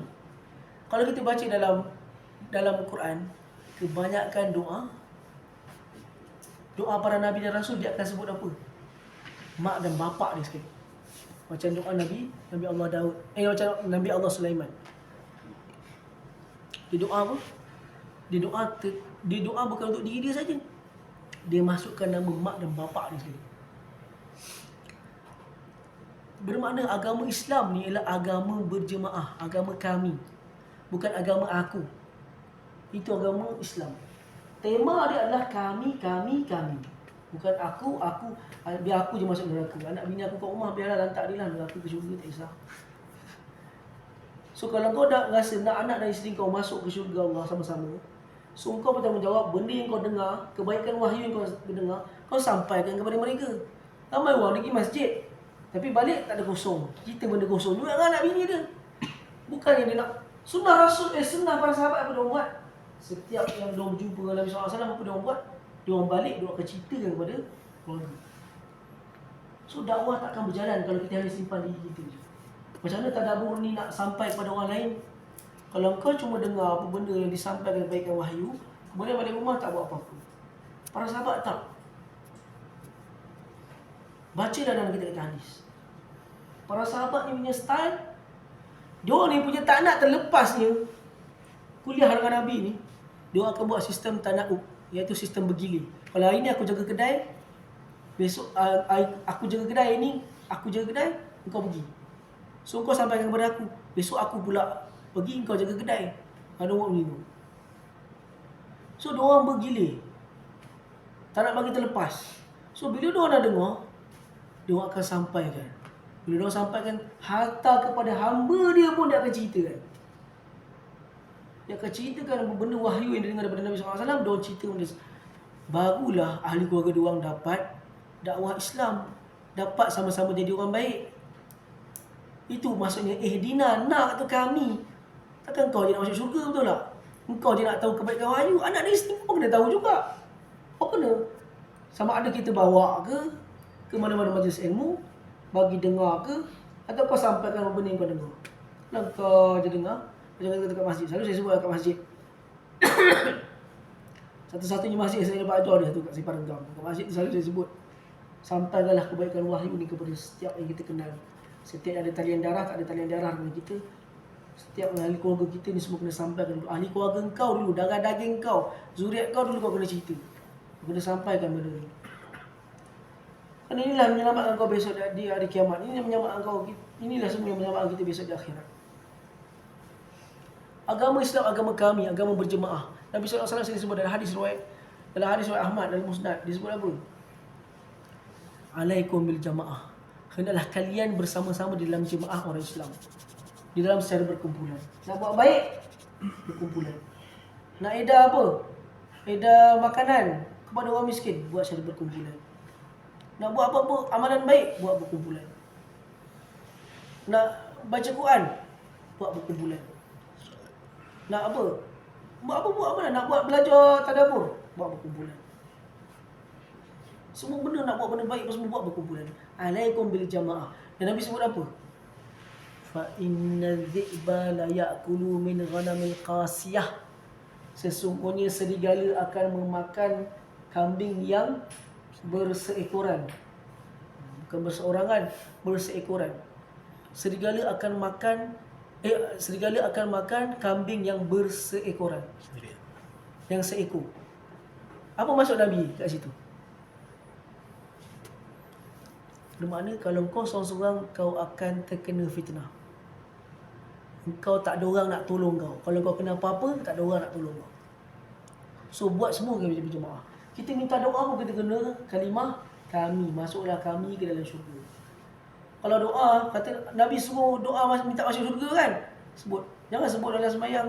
Kalau kita baca dalam Quran, kebanyakan doa para nabi dan rasul dia akan sebut apa? Mak dan bapak dia sekali. Macam doa Nabi Allah Daud. Macam Nabi Allah Sulaiman. Dia doa apa? Dia doa bukan untuk diri dia saja. Dia masukkan nama mak dan bapak dia sekali. Bermakna agama Islam ni ialah agama berjemaah, agama kami. Bukan agama aku. Itu agama Islam. Tema dia adalah kami. Bukan aku, biar aku je masuk neraka. Anak bini aku kat rumah, biarlah lantak dia lah neraka ke syurga, tak kisah. So kalau kau dah rasa nak anak dan isteri kau masuk ke syurga Allah sama-sama, so kau bertanggungjawab benda yang kau dengar, kebaikan wahyu yang kau dengar, kau sampaikan kepada mereka. Ramai orang pergi masjid, tapi balik tak ada kosong. Kita benda kosong juga dengan anak bini dia. Bukannya dia nak sunnah Rasul, sunnah para sahabat apa dia buat. Setiap yang dia jumpa dengan Nabi SAW, apa dia buat? Dia orang balik, dia akan ceritakan kepada keluarga. So dakwah takkan berjalan kalau kita hanya simpan diri kita je. Macam mana tadabbur ni nak sampai kepada orang lain? Kalau kau cuma dengar apa benda yang disampaikan kebaikan wahyu, kemudian balik rumah tak buat apa-apa. Para sahabat tak. Bacalah dalam kitab hadis. Para sahabat ni punya style, dia ni punya tak nak terlepasnya kuliah dengan Nabi ni, dia akan buat sistem tana'ub, iaitu sistem bergilir. Kalau hari ni aku jaga kedai, besok aku jaga kedai ni, engkau pergi. So kau sampaikan kepada aku, besok aku pula pergi, engkau jaga kedai. Ada orang macam tu. So diorang bergilir, tak nak bagi terlepas. So bila diorang dah dengar, diorang akan sampaikan. Bila diorang sampaikan, harta kepada hamba dia pun dia akan ceritakan. Dia akan ceritakan apa benda wahyu yang dia dengar daripada Nabi SAW. Diorang cerita benda. Barulah ahli keluarga diorang dapat dakwah Islam, dapat sama-sama jadi orang baik. Itu maksudnya ihdina, nak tu kami. Takkan kau je nak masuk syurga, betul tak? Engkau je nak tahu kebaikan wahyu, anak dan isteri pun kena tahu juga. Apa kena? Sama ada kita bawa ke mana-mana majlis ilmu, bagi dengar ke, atau kau sampaikan apa benda yang kau dengar. Kalau kau je dengar, macam kata kat masjid. Selalu saya sebut kat masjid. Satu-satunya masjid yang saya dapat ajar dia tu kat Sipar Renggam. Kat masjid tu selalu saya sebut, sampaikanlah kebaikan wahyu ni kepada setiap yang kita kenal. Setiap ada talian darah, tak ada talian darah dengan kita. Setiap ahli keluarga kita ni semua kena sampaikan dulu. Ahli keluarga kau dulu, darah daging kau, zuriat kau dulu kau kena cerita. Kau kena sampaikan benda ni. Kerana inilah menyelamatkan kau besok di hari kiamat. Ini yang menyelamatkan kau. Inilah semua yang menyelamatkan kita besok di akhirat. Agama Islam, agama kami, agama berjemaah. Nabi SAW sebut dalam hadis riwayat Ahmad dalam Musnad, dia sebut apa? Alaikum bil jamaah. Hendaklah kalian bersama-sama di dalam jemaah orang Islam. Di dalam secara berkumpulan. Nak buat baik, berkumpulan. Nak edar apa? Edar makanan kepada orang miskin, buat secara berkumpulan. Nak buat apa-apa amalan baik, buat berkumpulan. Nak baca Quran, buat berkumpulan. Nak apa? Buat apa? Nak buat belajar tadabbur, buat berkumpulan. Semua benda nak buat benda baik, semua buat berkumpulan. Alaikum bil jamaah. Dan Nabi sebut apa? Fa inna dhi'ba la ya'kulu min ghanamil qasiyah. Sesungguhnya serigala akan memakan kambing yang berseekoran. Bukan berseorangan, berseekoran. Serigala akan makan kambing yang berseekoran. Yang seekor. Apa maksud Nabi kat situ? Bermakna kalau kau seorang-seorang, kau akan terkena fitnah. Kau tak ada orang nak tolong kau. Kalau kau kena apa-apa, tak ada orang nak tolong kau. So buat semua kami berjemaah. Kita minta doa pun kita kena kalimah kami, masuklah kami ke dalam syurga. Kalau doa, kata Nabi suruh doa minta masuk syurga kan? Sebut. Jangan sebut dalam sembahyang,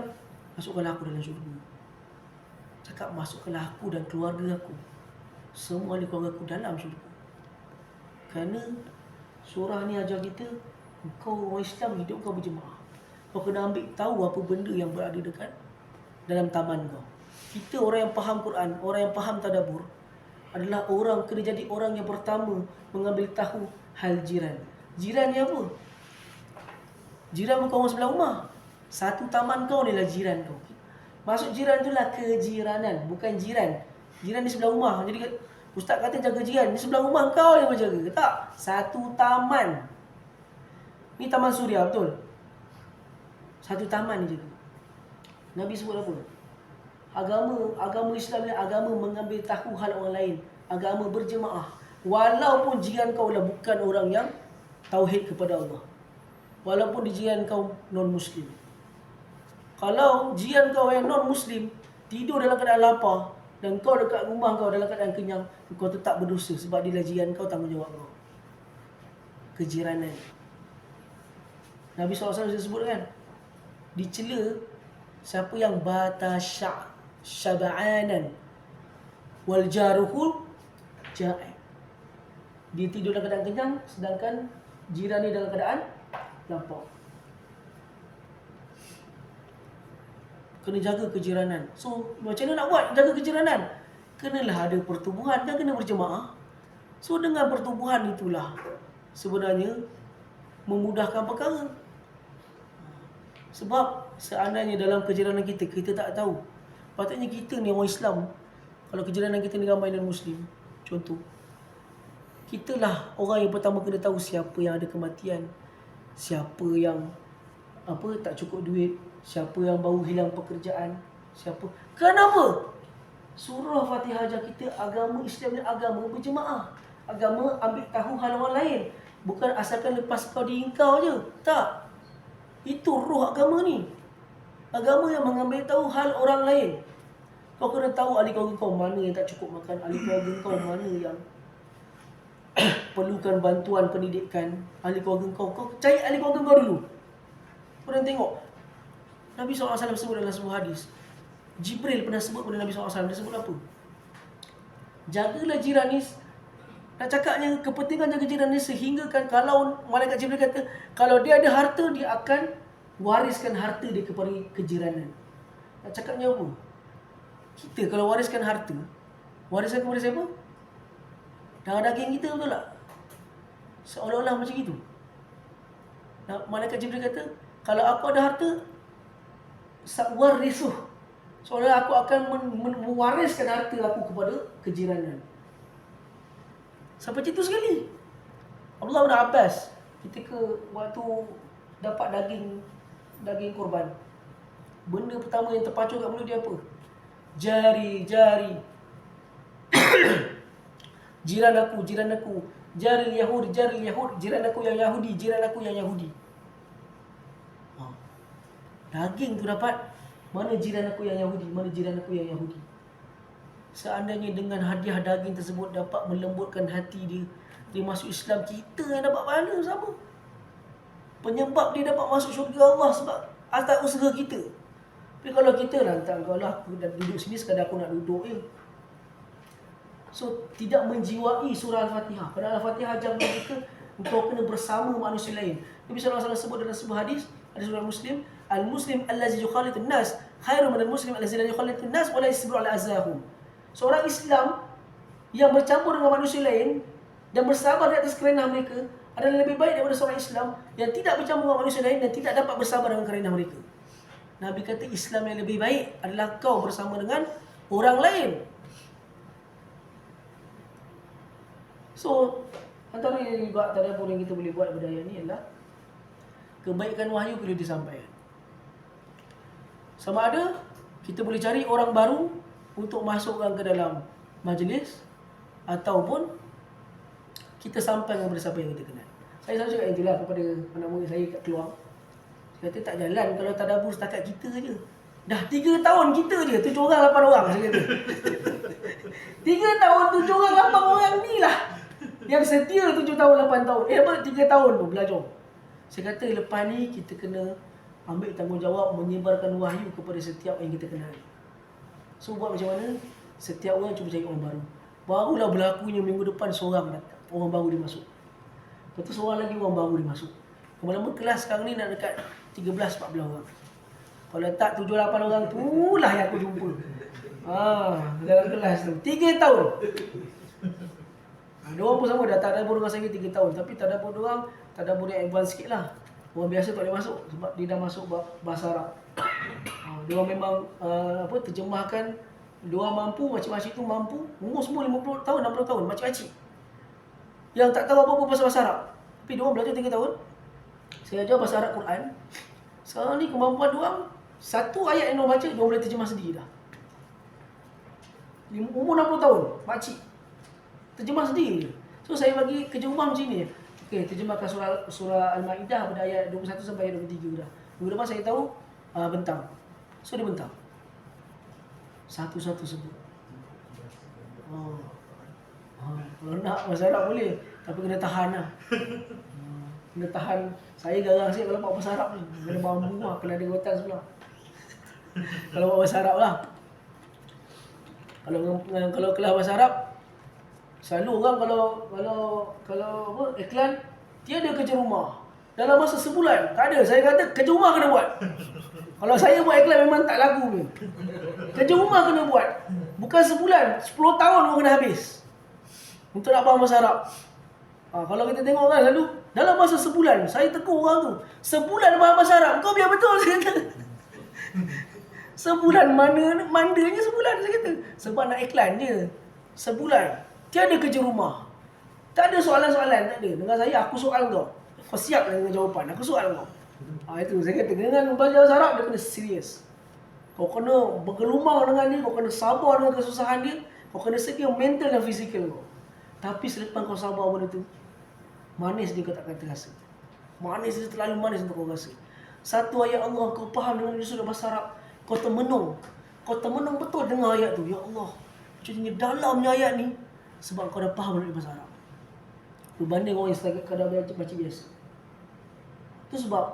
masukkanlah aku dalam syurga. Cakap masukkanlah aku dan keluarga aku. Semua ahli keluarga aku dalam syurga. Kerana surah ni ajar kita, kau orang Islam hidup kau berjemaah. Kau kena ambil tahu apa benda yang berada dekat dalam taman kau. Kita orang yang faham Quran, orang yang faham tadabbur adalah orang kena jadi orang yang pertama mengambil tahu hal jiran. Jiran ni apa? Jiran bukan orang sebelah rumah. Satu taman kau ni lah jiran kau. Maksud jiran tu lah kejiranan, bukan jiran. Jiran di sebelah rumah. Jadi ustaz kata jaga jiran, di sebelah rumah kau yang menjaga. Tak, satu taman. Ni Taman Suria, betul? Satu taman ni jaga. Nabi sebut apa? Agama Islam ni agama mengambil tahu hal orang lain. Agama berjemaah. Walaupun jiran kau lah bukan orang yang tauhid kepada Allah. Walaupun di jiran kau non-Muslim. Kalau jiran kau yang non-Muslim tidur dalam keadaan lapar dan kau dekat rumah kau dalam keadaan kenyang, kau tetap berdosa sebab dia lah jiran kau, tanggungjawab kau. Kejiranan. Nabi SAW sebut kan, dicela siapa yang bata syaba'anan wal jaruhul ja'i. Dia tidur dalam keadaan kenyang sedangkan jiran dia dalam keadaan lapar. Kena jaga kejiranan. So macam mana nak buat jaga kejiranan? Kenalah ada pertubuhan dan kena berjemaah. So dengan pertubuhan itulah sebenarnya memudahkan perkara. Sebab seandainya dalam kejiranan kita tak tahu. Patutnya kita ni orang Islam, kalau kejiranan kita ni ramai non-Muslim, contoh, kitalah orang yang pertama kena tahu siapa yang ada kematian, siapa yang tak cukup duit, siapa yang baru hilang pekerjaan, siapa. Kenapa? Surah Fatihah ajar kita agama Islam ni agama berjemaah. Agama ambil tahu hal orang lain. Bukan asalkan lepas kau diingkau je. Tak. Itu roh agama ni. Agama yang mengambil tahu hal orang lain. Kau kena tahu ahli keluarga kau mana yang tak cukup makan, ahli keluarga kau mana yang perlukan bantuan pendidikan, ahli keluarga kau cari ahli keluarga kau dulu. Kau dan tengok. Nabi SAW sebut dalam sebuah hadis. Jibril pernah sebut kepada Nabi SAW. Dia sebut apa? Jagalah jiran ni. Nak cakapnya kepentingan jaga jiran ni sehingga kan kalau malaikat Jibril kata kalau dia ada harta, dia akan wariskan harta dia kepada kejiranan. Nak cakapnya apa? Kita kalau wariskan harta, wariskan kepada siapa? Darah daging kita, betul tak? Seolah-olah macam itu. Malaikat Jibril kata, kalau aku ada harta, warisuh. Seolah aku akan mewariskan harta aku kepada kejiranan. Sampai itu sekali. Abdullah bin Abbas ketika waktu dapat daging korban, benda pertama yang terpacu kat mulut dia apa? Jari. Jiran aku. Jari Yahudi, jiran aku yang Yahudi. Daging tu dapat, mana jiran aku yang Yahudi. Seandainya dengan hadiah daging tersebut dapat melembutkan hati dia masuk Islam, kita yang dapat pahala sama. Penyebab dia dapat masuk syurga Allah sebab atas usaha kita. Tapi kalau kita lantak kau lah, aku dah duduk sini sekadar aku nak duduk je. So tidak menjiwai surah Al-Fatihah. Padahal Al-Fatihah ajar kita Engkau kena bersama manusia lain. Nabi SAW sebut dalam sebuah hadis, hadis riwayat Muslim, al-muslim allazi yukhalitun nas khairu min al-muslim allazi la yukhalitun nas wa la yasbiru ala azahum. Seorang Islam yang bercampur dengan manusia lain dan bersabar di atas kerenah mereka adalah lebih baik daripada seorang Islam yang tidak bercampur dengan manusia lain dan tidak dapat bersabar dengan kerenah mereka. Nabi kata Islam yang lebih baik adalah kau bersama dengan orang lain. So, antara yang juga tadabbur yang kita boleh buat pada ayat ni adalah kebaikan wahyu perlu disampaikan. Sama ada kita boleh cari orang baru untuk masukkan ke dalam majlis ataupun kita sampaikan kepada siapa yang kita kenal. Saya selalu cakap itulah kepada anak murid saya kat keluar. Saya kata tak jalan kalau tadabbur setakat kita je. Dah 3 tahun kita je, 7 orang 8 orang saya kata. 3 tahun 7 orang 8 orang ni lah yang setia 7 tahun 8 tahun. 3 tahun tu belajar. Saya kata lepas ni kita kena ambil tanggungjawab menyebarkan wahyu kepada setiap yang kita kenal. So buat macam mana? Setiap orang cuba cari orang baru. Barulah berlakunya minggu depan seorang datang, orang baru dia masuk. Lepas tu seorang lagi orang baru dia masuk. Lama-lama kelas sekarang ni nak dekat 13-14 orang. Kalau tak 7-8 orang tu lah yang aku jumpa. Dalam kelas tu 3 tahun. Diorang pun sama dah tadabbur dengan saya 3 tahun. Tapi tadabbur diorang tadabbur yang advance sikit lah. Orang biasa tak boleh masuk sebab dia dah masuk bahasa Arab. Diorang memang terjemahkan. Diorang mampu, makcik-makcik tu mampu. Umur semua 50 tahun, 60 tahun, makcik-makcik yang tak tahu apa-apa pasal bahasa Arab. Tapi diorang belajar 3 tahun. Saya ajar bahasa Arab Quran. Sekarang ni kemampuan diorang, satu ayat yang diorang baca, diorang boleh terjemah sendiri dah. Umur 60 tahun, makcik terjemah sendiri. So saya bagi kerja rumah macam ni. Okey, terjemahkan surah Al-Maidah pada ayat 21 sampai ayat 23 dah. Minggu depan saya tahu bentang. So dia bentang. Satu-satu sebut. Kalau nak bahasa Arab boleh, tapi kena tahan lah. Kena tahan. Saya garang sikit kalau buat bahasa Arab ni. Kena bambu lah, kena ada rotan sebelah. Kalau buat bahasa Arab lah. Kalau kelas bahasa Arab, selalu orang kalau iklan, tiada kerja rumah. Dalam masa sebulan, tak ada. Saya kata kerja rumah kena buat. Kalau saya buat iklan memang tak lagu ni. Kerja rumah kena buat. Bukan sebulan, 10 tahun pun kena habis untuk nak faham bahasa Arab. Kalau kita tengok kan selalu dalam masa sebulan, saya tegur orang tu. Sebulan faham bahasa Arab, kau biar betul saya kata. Sebulan mandanya sebulan saya kata. Sebab nak iklan je. Sebulan. Tiada kerja rumah. Tak ada soalan-soalan, tak ada. Dengan saya, aku soal kau. Kau siap dengan jawapan, aku soal kau. Itu saya kata, dengan belajar bahasa Arab, dia kena serius. Kau kena bergelumang dengan dia, kau kena sabar dengan kesusahan dia, kau kena sedia mental dan fizikal kau. Tapi selepas kau sabar benda tu, manis dia kau takkan terasa. Manis dia terlalu manis untuk kau rasa. Satu ayat Allah kau faham dengan dia sudah bahasa Arab, kau termenung. Kau termenung betul dengar ayat tu. Ya Allah, macamnya dalamnya ayat ni, sebab kau dah faham dengan bahasa Arab. Berbanding orang yang setakat kadang baca biasa. Itu sebab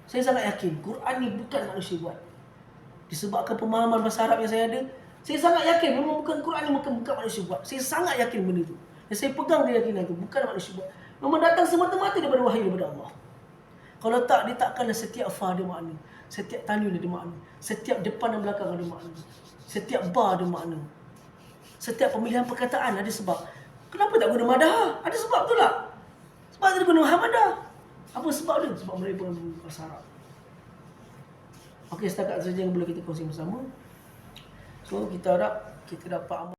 saya sangat yakin Quran ni bukan manusia buat. Disebabkan pemahaman bahasa Arab yang saya ada, saya sangat yakin memang bukan Quran ni bukan manusia buat. Saya sangat yakin benda tu. Dan saya pegang keyakinan itu bukan manusia buat. Memang datang semata-mata daripada wahyu daripada Allah. Kalau tak, dia takkanlah setiap fa ada makna. Setiap tanwin ada makna. Setiap depan dan belakang ada makna. Setiap ba ada makna. Setiap pemilihan perkataan ada sebab. Kenapa tak guna madah? Ada sebab tu lah. Sebab dia guna hamadah. Apa sebab dia? Sebab mereka guna bahasa Arab. Okey, setakat saja yang boleh kita kongsi bersama. So, kita harap kita dapat